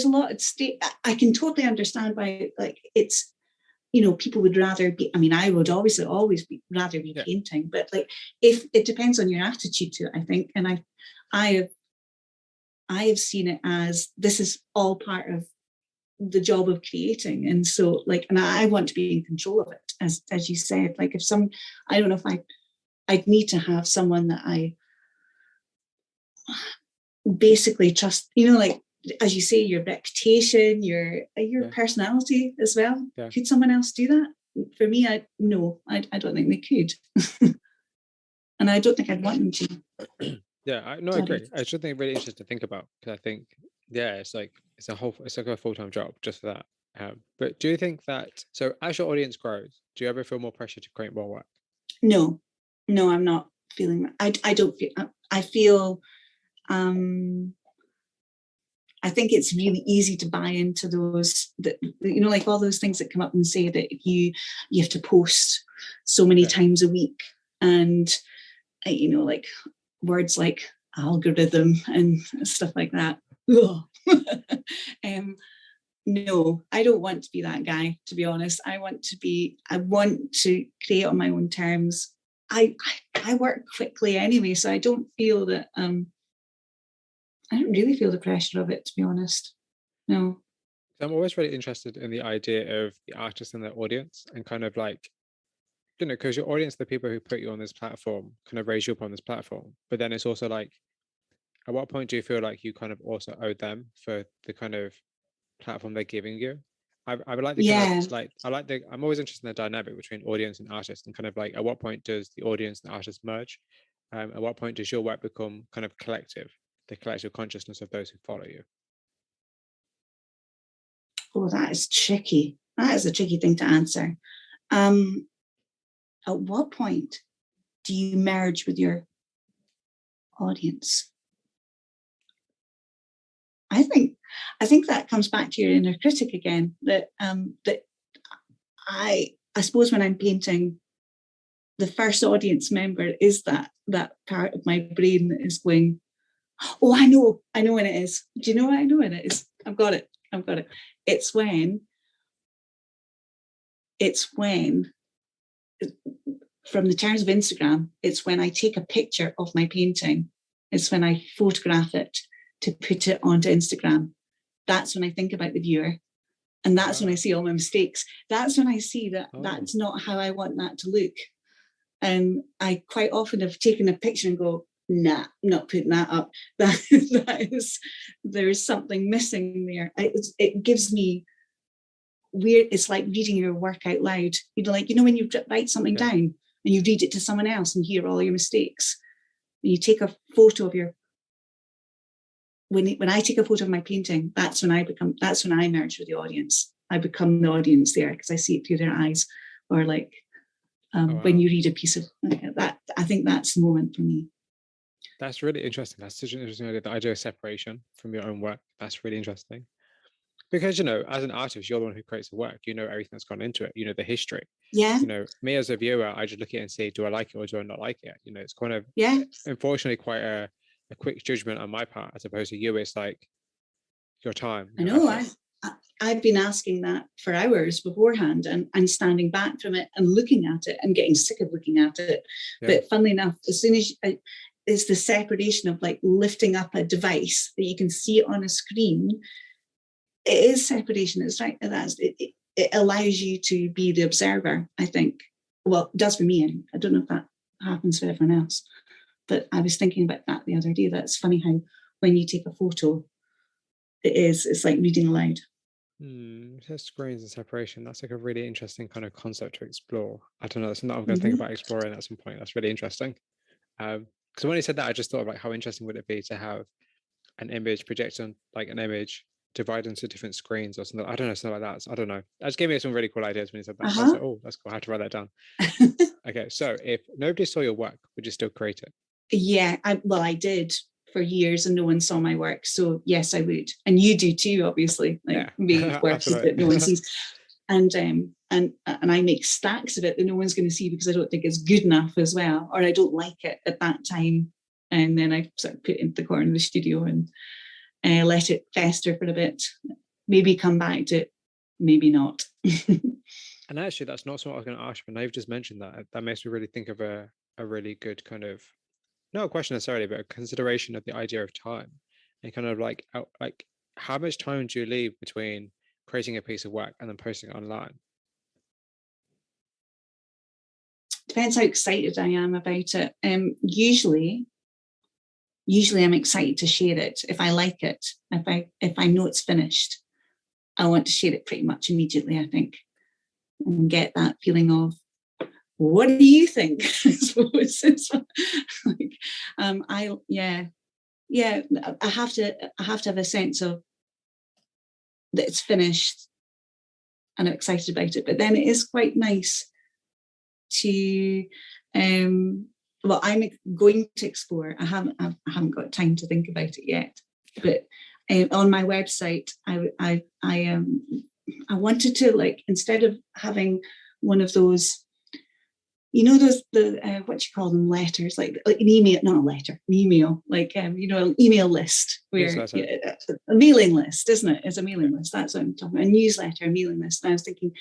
a lot at stake. I can totally understand why, like, it's, people would rather be, I mean, I would always rather be painting, but like, if it depends on your attitude to it, I think. And I have seen it as, this is all part of the job of creating. And so, like, and I want to be in control of it, as you said. Like, I don't know if I'd need to have someone that I basically trust, like, as you say, your reputation, your personality as well. Yeah. Could someone else do that? For me, I don't think they could. And I don't think I'd want them to.
Yeah, I agree. It's something really interesting to think about, because I think, it's like it's like a full-time job just for that. But do you think that, so as your audience grows, do you ever feel more pressure to create more work?
No, I'm not feeling that. I don't feel. I feel. I think it's really easy to buy into those, that, like all those things that come up and say that you have to post so many times a week, and like words like algorithm and stuff like that. No, I don't want to be that guy, to be honest. I want to create on my own terms. I work quickly anyway, so I don't feel that I don't really feel the pressure of it, to be honest. No.
I'm always really interested in the idea of the artist and their audience, and kind of like, because your audience, the people who put you on this platform, kind of raise you up on this platform. But then it's also like, at what point do you feel like you kind of also owe them for the kind of platform they're giving you? I would like the kind of, like, I'm always interested in the dynamic between audience and artist, and kind of like, at what point does the audience and the artist merge? At what point does your work become kind of collective, the collective consciousness of those who follow you?
Oh, that is tricky. That is a tricky thing to answer. At what point do you merge with your audience? I think that comes back to your inner critic again. That I suppose when I'm painting, the first audience member is that part of my brain that is going, oh, I know when it is. Do you know what I know when it is? I've got it. It's when, from the terms of Instagram, it's when I take a picture of my painting. It's when I photograph it to put it onto Instagram. That's when I think about the viewer. And that's when I see all my mistakes. That's when I see that that's not how I want that to look. And I quite often have taken a picture and go, nah, I'm not putting that up. There's something missing there. It gives me weird, it's like reading your work out loud. When you write something down and you read it to someone else and hear all your mistakes. And you take a photo of when I take a photo of my painting, that's when I merge with the audience. I become the audience there because I see it through their eyes. Or like when you read a piece of that, I think that's the moment for me.
That's really interesting. That's such an interesting idea, the idea of separation from your own work. That's really interesting. Because, as an artist, you're the one who creates the work. You know everything that's gone into it. You know the history.
Yeah.
Me as a viewer, I just look at it and say, do I like it or do I not like it? It's kind of, unfortunately, quite a quick judgment on my part, as opposed to you. It's like your time.
I know. I've been asking that for hours beforehand and standing back from it and looking at it and getting sick of looking at it. Yeah. But funnily enough, as soon as it's the separation of like lifting up a device that you can see it on a screen. It is separation. It's right. It allows you to be the observer, I think. Well, it does for me. I don't know if that happens for everyone else. But I was thinking about that the other day. That's funny how when you take a photo, it's like reading aloud.
Screens and separation. That's like a really interesting kind of concept to explore. I don't know. That's something I'm going to think about exploring at some point. That's really interesting. Because when you said that, I just thought of like how interesting would it be to have an image projected on like an image divided into different screens or something. I don't know, something like that. So I don't know. That just gave me some really cool ideas when you said that. I was like, oh, that's cool. I had to write that down. Okay, so if nobody saw your work, would you still create it?
Yeah, I did for years and no one saw my work. So yes, I would. And you do too, obviously. Like me works that no one sees. And and I make stacks of it that no one's going to see because I don't think it's good enough as well, or I don't like it at that time, and then I sort of put it into the corner of the studio and let it fester for a bit, maybe come back to it, maybe not.
And actually, that's not something I was going to ask you, but now you've just mentioned that. That makes me really think of a really good kind of, not a question necessarily, but a consideration of the idea of time, and kind of like how much time do you leave between creating a piece of work and then posting it online?
Depends how excited I am about it. Usually I'm excited to share it if I like it. If I know it's finished, I want to share it pretty much immediately, I think, and get that feeling of, what do you think? I suppose it's like, I have to have a sense of that it's finished and I'm excited about it. But then it is quite nice to well, I'm going to explore. I haven't got time to think about it yet, but on my website, I wanted to, like, instead of having one of those, you know, those what you call them, letters, like an email, not a letter, an email, like you know, an email list, where a mailing list, isn't it? It's a mailing list. That's what I'm talking about. A newsletter, a mailing list. And I was thinking,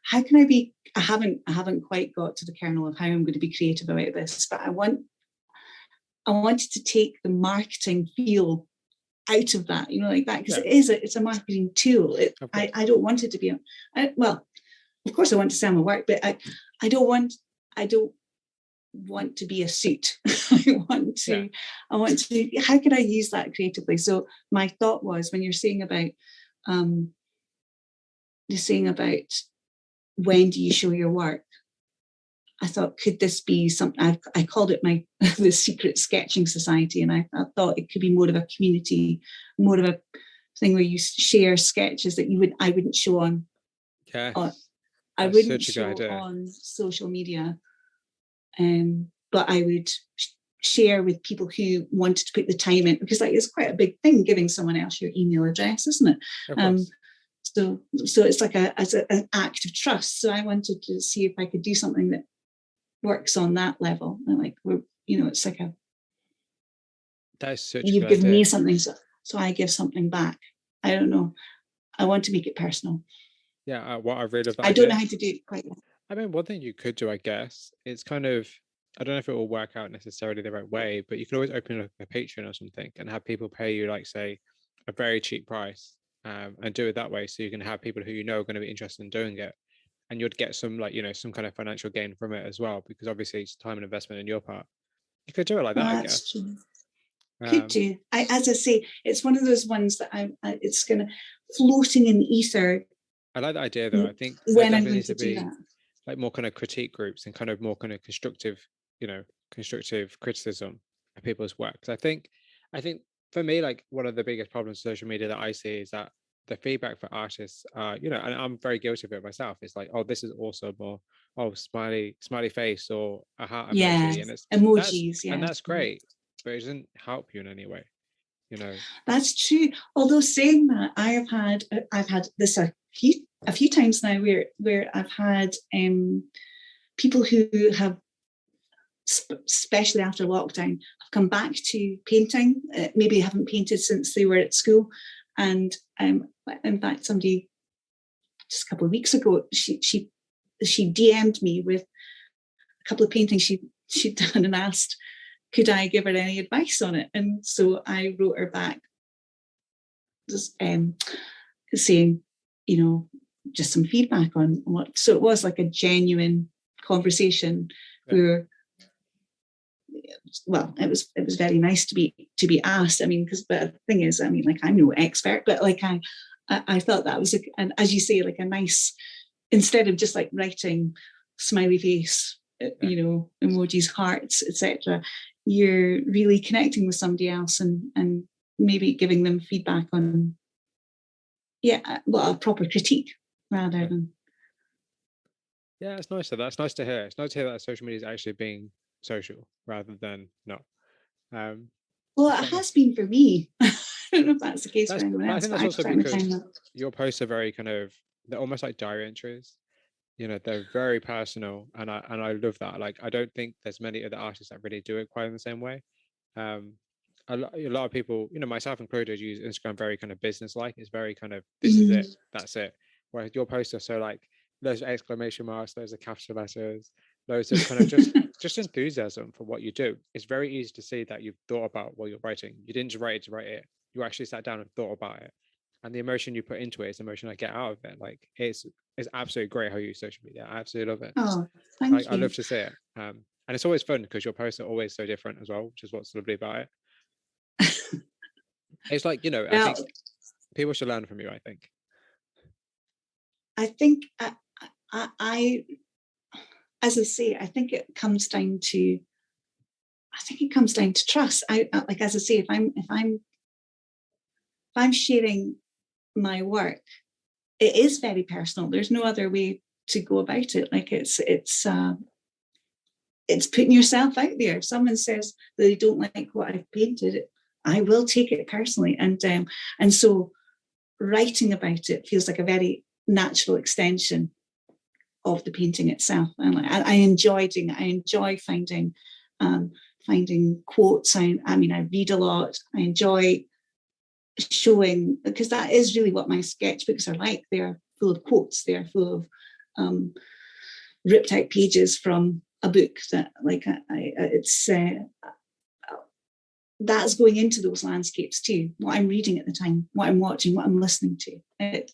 how can I be? I haven't quite got to the kernel of how I'm going to be creative about this, but I wanted to take the marketing feel out of that, you know, like that, because it's a marketing tool. I don't want it to be well, of course I want to sell my work, but I don't want to be a suit. I want to, how can I use that creatively? So my thought was, when you're saying about when do you show your work, I thought, could this be something? I called it the Secret Sketching Society, and I thought it could be more of a community, more of a thing where you share sketches that I wouldn't show on. I wouldn't show on social media, but I would share with people who wanted to put the time in, because, like, it's quite a big thing giving someone else your email address, isn't it? So it's like an act of trust. So I wanted to see if I could do something that works on that level. And, like, it's like you've given me something, so I give something back. I don't know. I want to make it personal.
Yeah, what I really love that
I don't know how to do it quite yet.
I mean, one thing you could do, I guess, it's kind of, I don't know if it will work out necessarily the right way, but you could always open a Patreon or something and have people pay you, like, say, a very cheap price, and do it that way. So you can have people who you know are going to be interested in doing it, and you'd get some, like, some kind of financial gain from it as well, because obviously it's time and investment on your part. You could do it like that, I guess.
True. Could do. As I say, it's one of those ones that it's kind of floating in ether.
I like the idea, though. I think
when I'm going to do that,
like, more kind of critique groups and kind of more kind of constructive criticism of people's work. Because I think for me, like, one of the biggest problems with social media that I see is that the feedback for artists, and I'm very guilty of it myself. It's like, oh, this is awesome, or oh, smiley face, or a heart emoji, and it's
emojis,
and that's great, but it doesn't help you in any way.
That's true. Although, saying that, I've had this a few times now where I've had people who have, especially after lockdown, have come back to painting. Maybe haven't painted since they were at school, and in fact, somebody just a couple of weeks ago, she DM'd me with a couple of paintings she'd done and asked, could I give her any advice on it? And so I wrote her back, just saying, just some feedback on what. So it was like a genuine conversation where, well, it was very nice to be asked. I mean, but the thing is, I mean, like, I'm no expert, but, like, I thought that was and as you say, like, a nice, instead of just, like, writing smiley face, emojis, hearts, etc., you're really connecting with somebody else and maybe giving them feedback on a proper critique rather than.
Yeah, it's nice. That's nice to hear. It's nice to hear that social media is actually being social rather than not.
Well, it has been for me. I don't know if that's the case for anyone else.
I think that's also because your posts are very kind of, they're almost like diary entries. they're very personal, and I love that. Like, I don't think there's many other artists that really do it quite in the same way. A lot of people, myself included, use Instagram very kind of business like. It's very kind of, this is it, that's it. Whereas your posts are so like loads of exclamation marks, loads of capital letters, loads of kind of just enthusiasm for what you do. It's very easy to see that you've thought about what you're writing. You didn't just write it to write it. You actually sat down and thought about it. And the emotion you put into it is the emotion I get out of it. Like, it's absolutely great how you use social media. I absolutely love it.
Oh, thank you.
I love to see it. And it's always fun because your posts are always so different as well, which is what's lovely about it. It's like, I think people should learn from you, I think.
I think I as I say, I think it comes down to trust. I like, as I say, if I'm sharing my work, it is very personal. There's no other way to go about it. Like, it's putting yourself out there. If someone says that they don't like what I've painted, I will take it personally. And so writing about it feels like a very natural extension of the painting itself. And I enjoy doing it. I enjoy finding quotes. I read a lot. I enjoy showing, because that is really what my sketchbooks are like. They're full of quotes. They're full of ripped out pages from a book that, like, it's that's going into those landscapes too. What I'm reading at the time, what I'm watching, what I'm listening to, it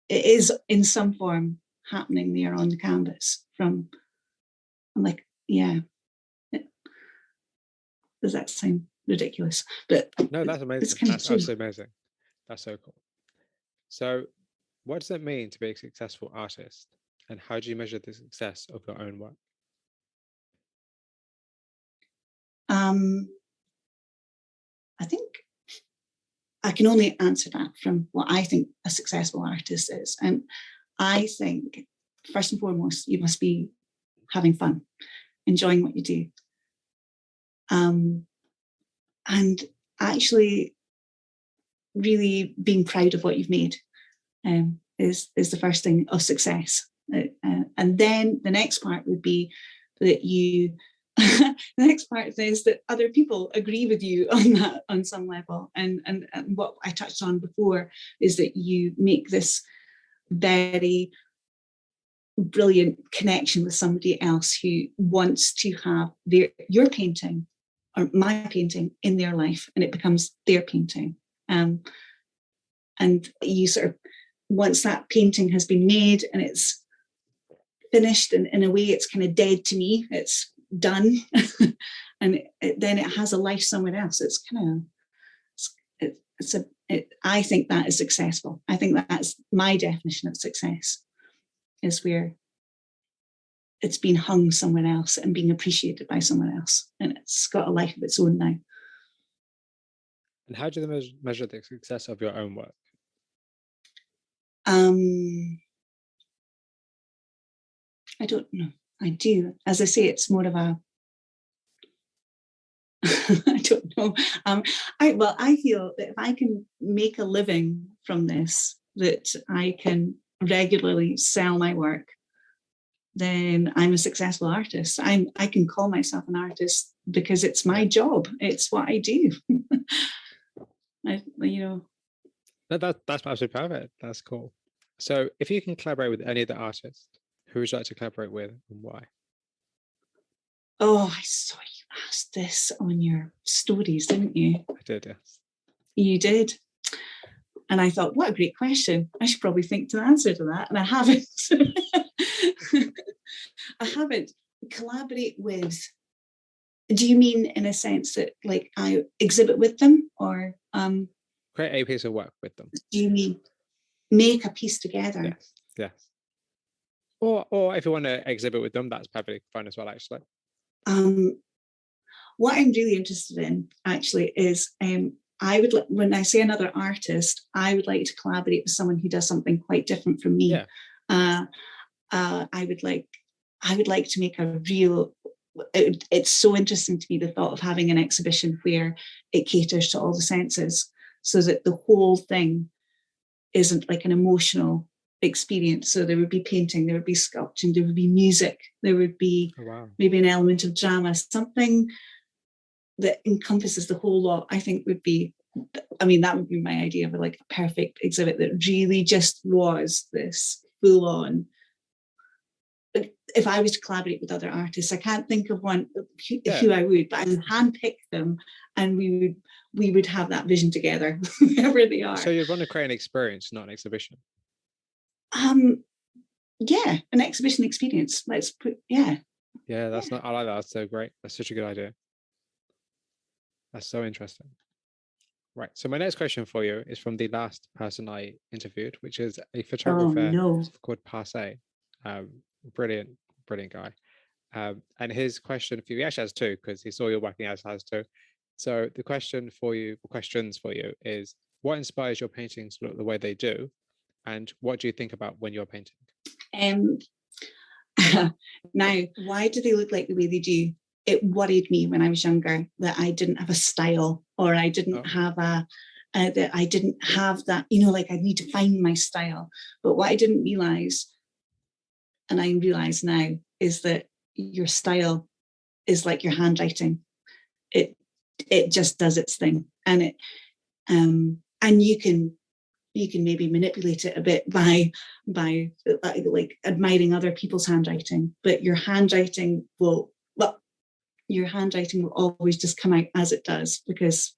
is in some form happening there on the canvas. I'm like, yeah. Does that sound ridiculous? But
no, that's amazing. That's absolutely amazing. That's so cool. So, what does it mean to be a successful artist, and how do you measure the success of your own work?
I think I can only answer that from what I think a successful artist is. And I think, first and foremost, you must be having fun, enjoying what you do. And actually really being proud of what you've made is the first thing of success. And then the next part would be that the next part is that other people agree with you on that, on some level. And what I touched on before is that you make this very brilliant connection with somebody else who wants to have your painting or my painting in their life, and it becomes their painting. And you sort of, once that painting has been made and it's finished, and in a way it's kind of dead to me, it's done, and then it has a life somewhere else. It's kind of, I think that is successful. I think that's my definition of success, is where it's been hung somewhere else and being appreciated by someone else, and it's got a life of its own now.
And how do you measure the success of your own work?
I don't know. I do. As I say, it's more of a I don't know. I feel that if I can make a living from this, that I can regularly sell my work, then I'm a successful artist. I can call myself an artist because it's my job. It's what I do.
No, that's absolutely perfect. That's cool. So, if you can collaborate with any other artist, who would you like to collaborate with, and why?
Oh, I saw you asked this on your stories, didn't you?
I did, yes.
You did. And I thought, what a great question. I should probably think to the answer to that. And I haven't. I haven't. Collaborate with, do you mean in a sense that, like, I exhibit with them, or
create a piece of work with them?
Do you mean make a piece together?
Yes. Or if you want to exhibit with them, that's perfectly fine as well, actually.
What I'm really interested in, actually, is I would, when I say another artist, I would like to collaborate with someone who does something quite different from me. Yeah. I would like to make a real. It's so interesting to me, the thought of having an exhibition where it caters to all the senses, so that the whole thing isn't like an emotional experience. So there would be painting, there would be sculpting, there would be music, there would be maybe an element of drama, something that encompasses the whole lot. I think would be, I mean, that would be my idea of like a perfect exhibit that really just was this full on. If I was to collaborate with other artists, I can't think of one who I would, but I would handpick them, and we would have that vision together, wherever they are.
So you'd want to create an experience, not an exhibition.
Yeah, an exhibition experience. Let's put, yeah.
Yeah, that's not. I like that. That's so great. That's such a good idea. That's so interesting. Right. So my next question for you is from the last person I interviewed, which is a photographer called Passe. Brilliant guy. And his question for you, he actually has two, because he saw your working as has two. So the question for you, questions for you, is what inspires your paintings to look the way they do, and what do you think about when you're painting?
Now, why do they look like the way they do? It worried me when I was younger that I didn't have a style, or I didn't have that I didn't have that, like I need to find my style. But what I didn't realize, and I realize now, is that your style is like your handwriting. It just does its thing, and you can maybe manipulate it a bit by like admiring other people's handwriting, but your handwriting will always just come out as it does, because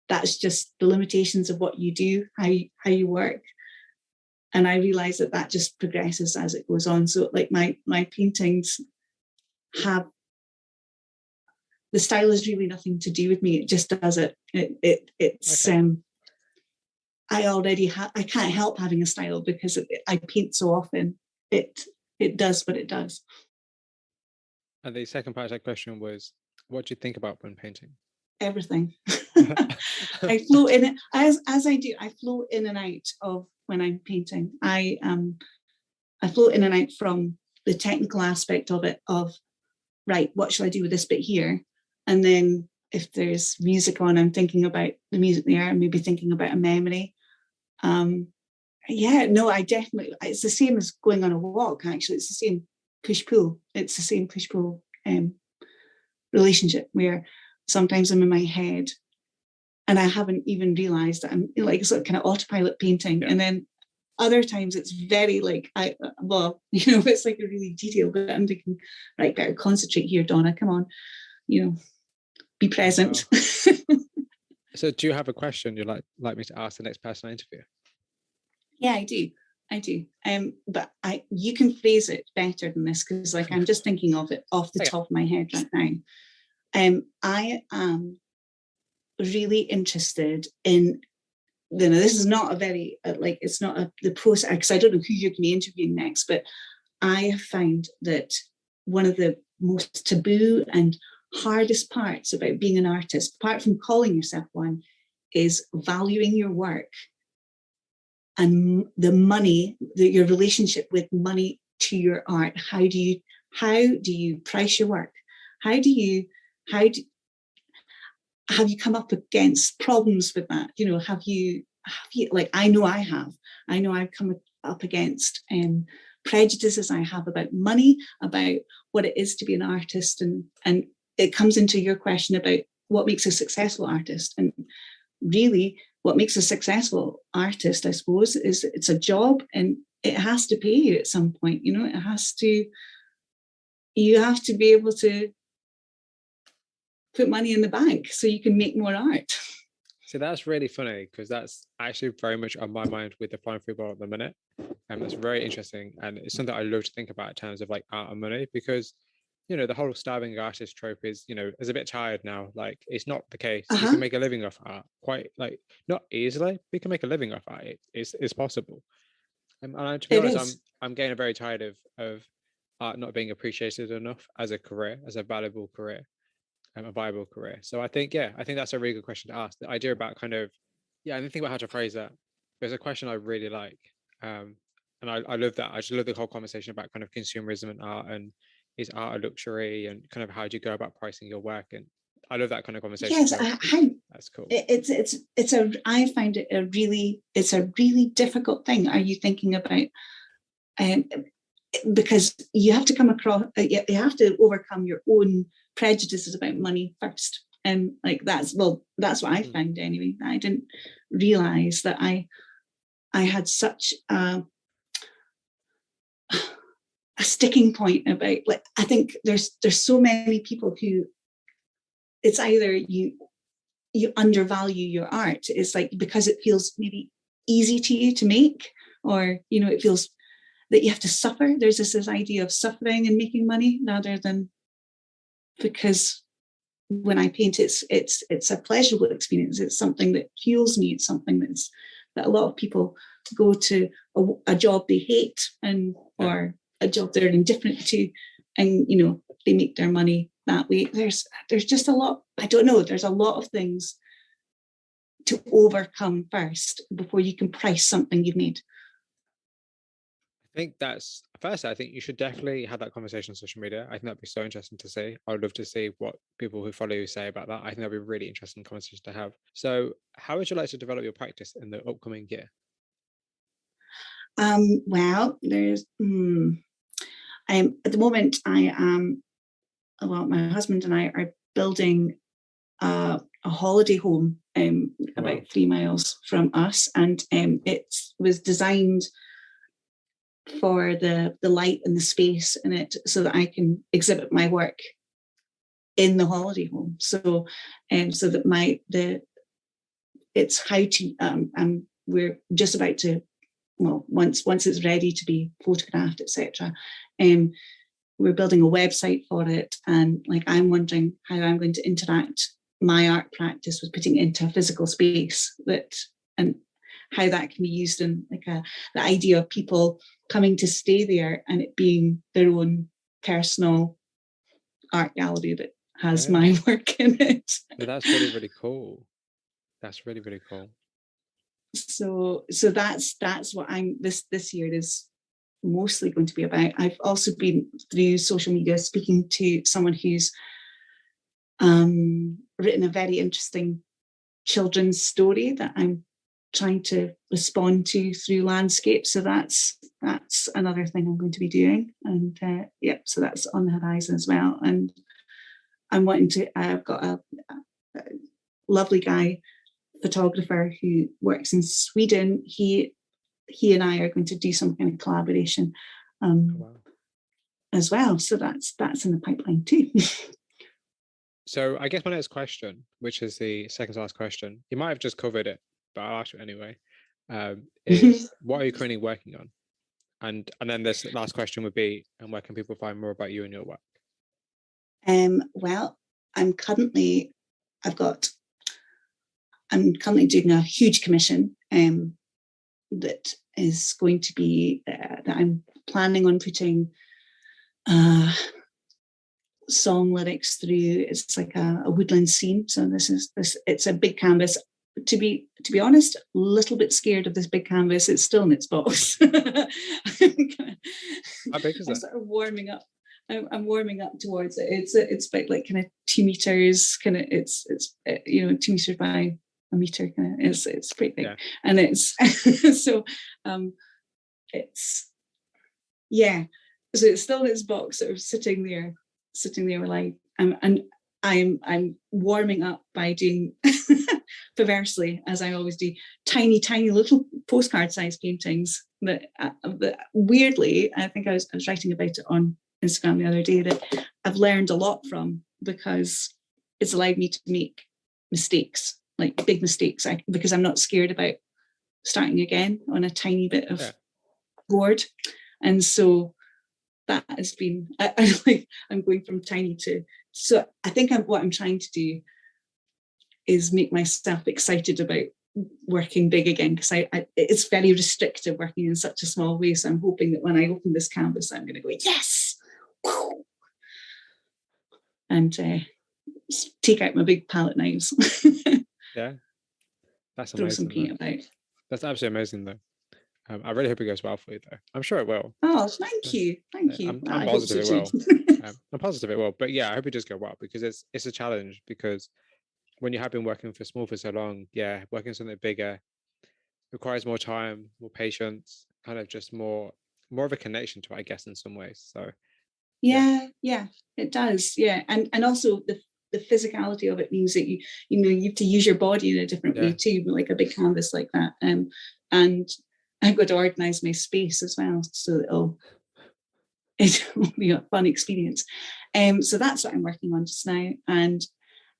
that's just the limitations of what you do, how you work. And I realize that just progresses as it goes on. So like my paintings have, the style is really nothing to do with me. It just does it. It's okay. I can't help having a style, because I paint so often. It does what it does.
And the second part of that question was, what do you think about when painting?
Everything. I float in it as I do. I float in and out of when I'm painting. I float in and out from the technical aspect of it, of right, what shall I do with this bit here? And then if there's music on, I'm thinking about the music there, and maybe thinking about a memory. I definitely, it's the same as going on a walk, actually. It's the same push-pull. It's the same push-pull relationship, where sometimes I'm in my head and I haven't even realized that I'm like sort of kind of autopilot painting. And then other times it's very like, it's like a really detailed, but I'm thinking, right, better concentrate here, Donna, come on, be present.
Wow. So do you have a question you'd like me to ask the next person I interview?
Yeah, I do. But you can phrase it better than this, because like I'm just thinking of it off the top of my head right now. I am really interested in, this is not a very it's not the process, because I don't know who you're going to be interviewing next, but I have found that one of the most taboo and hardest parts about being an artist, apart from calling yourself one, is valuing your work and the money, your relationship with money to your art. How do you price your work? Have you come up against problems with that? Have you like, I know I've come up against prejudices I have about money, about what it is to be an artist, and it comes into your question about what makes a successful artist. And really, what makes a successful artist, I suppose, is it's a job, and it has to pay you at some point. You have to be able to put money in the bank so you can make more art.
So that's really funny, because that's actually very much on my mind with the flying free ball at the minute. And that's very interesting. And it's something I love to think about in terms of like art and money, because the whole starving artist trope is a bit tired now. Like, it's not the case. You can make a living off art quite, like, not easily, but you can make a living off art. It's possible. And to be honest, I'm getting very tired of art not being appreciated enough as a career, as a valuable career, a viable career. So I think that's a really good question to ask. The idea about kind of, I didn't think about how to phrase that. There's a question I really like. And I love that. I just love the whole conversation about kind of consumerism and art, and is art a luxury, and kind of how do you go about pricing your work? And I love that kind of conversation.
Yes,
That's cool.
I find it it's a really difficult thing. Are you thinking about, because you have to come across, you have to overcome your own prejudices about money first. And like, that's what I found anyway. I didn't realize that I had such a sticking point about, like, I think there's so many people who, it's either you undervalue your art. It's like, because it feels maybe easy to you to make, or, you know, it feels that you have to suffer. There's this idea of suffering and making money, rather than, because when I paint, it's a pleasurable experience. It's something that fuels me. It's something that a lot of people go to a job they hate, and or a job they're indifferent to, and, you know, they make their money that way. There's just a lot, I don't know, there's a lot of things to overcome first before you can price something you've made.
I think that's, first, I think you should definitely have that conversation on social media. I think that'd be so interesting to see. I would love to see what people who follow you say about that. I think that'd be a really interesting conversation to have. So how would you like to develop your practice in the upcoming year?
Well, there's at the moment I am, well, my husband and I are building a holiday home about 3 miles from us, and it was designed for the light and the space in it, so that I can exhibit my work in the holiday home. So so that it's how to and we're just about to, well, once it's ready to be photographed, etc. We're building a website for it, and like, I'm wondering how I'm going to interact my art practice with putting it into a physical space, that, and how that can be used in, like, the idea of people coming to stay there and it being their own personal art gallery that has my work in it.
Yeah, that's really, really cool. That's really, really cool.
So that's what I'm this year is mostly going to be about. I've also been, through social media, speaking to someone who's written a very interesting children's story that I'm trying to respond to through landscape. So that's another thing I'm going to be doing, and so that's on the horizon as well. And I'm wanting to, I've got a lovely guy, photographer, who works in Sweden. He and I are going to do some kind of collaboration as well. So that's in the pipeline too.
So I guess my next question, which is the second to last question, you might have just covered it, but I'll ask you anyway, is what are you currently working on? And then this last question would be, and where can people find more about you and your work?
Well, I'm currently doing a huge commission that is going to be, that I'm planning on putting song lyrics through. It's like a woodland scene. So it's a big canvas. To be honest, a little bit scared of this big canvas. It's still in its box.
How big is
I'm
it?
sort of warming up. I'm warming up towards it. It's about like kind of 2 meters. Kind of it's 2 meters by a meter. Kind of it's pretty big, and it's so it's So it's still in its box, sort of sitting there like, and I'm warming up by doing perversely, as I always do, tiny little postcard sized paintings that weirdly, I think I was writing about it on Instagram the other day, that I've learned a lot from, because it's allowed me to make mistakes, like big mistakes, because I'm not scared about starting again on a tiny bit of board. And so that has been, I'm going from tiny to, so I think what I'm trying to do is make myself excited about working big again, because it's very restrictive working in such a small way. So I'm hoping that when I open this canvas, I'm going to go, yes, and take out my big palette knives.
Yeah, that's amazing.
Throw some paint about.
That's absolutely amazing, though. I really hope it goes well for you, though. I'm sure it will.
Oh, thank you. I'm
positive it will. I'm positive it will. But yeah, I hope it does go well, because it's a challenge, because when you have been working for small for so long, yeah, working something bigger requires more time, more patience, kind of just more of a connection to it, I guess, in some ways. So
yeah, it does. Yeah. And also the physicality of it means that you have to use your body in a different way too, like a big canvas like that. And I've got to organize my space as well, so it will be a fun experience. So that's what I'm working on just now. And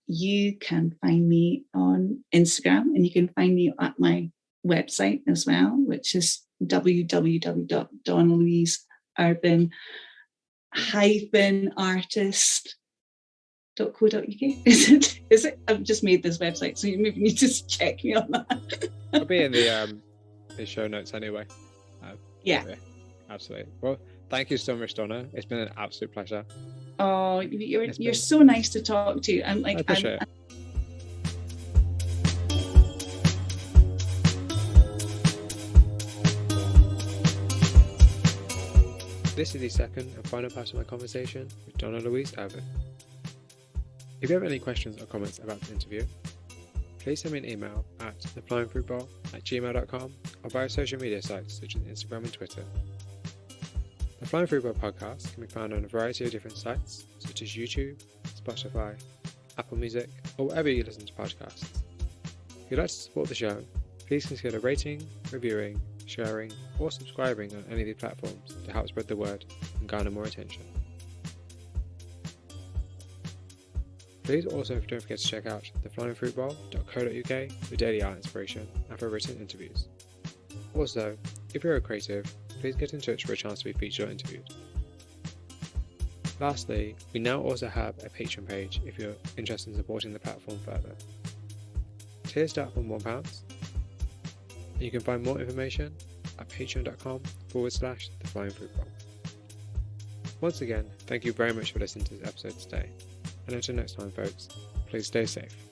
you can find me on Instagram, and you can find me at my website as well, which is www.donnalouiseirvine-artist.co.uk. Is it? I've just made this website, so you maybe need to check me on that.
It'll be in the show notes anyway.
Yeah.
Absolutely. Well, thank you so much, Donna. It's been an absolute pleasure.
Oh, you're so nice to talk to. I'm like,
I appreciate it. This is the second and final part of my conversation with Donna Louise Irvine. If you have any questions or comments about the interview, please send me an email at theflyingfruitbowl@gmail.com or via social media sites such as Instagram and Twitter. The Flying Fruit Bowl podcast can be found on a variety of different sites such as YouTube, Spotify, Apple Music, or wherever you listen to podcasts. If you'd like to support the show, please consider rating, reviewing, sharing, or subscribing on any of these platforms to help spread the word and garner more attention. Please also don't forget to check out theflyingfruitbowl.co.uk for daily art inspiration and for written interviews. Also, if you're a creative, please get in touch for a chance to be featured or interviewed. Lastly, we now also have a Patreon page if you're interested in supporting the platform further. Tiers start from £1. You can find more information at patreon.com/theflyingfruitbowl. Once again, thank you very much for listening to this episode today. And until next time, folks, please stay safe.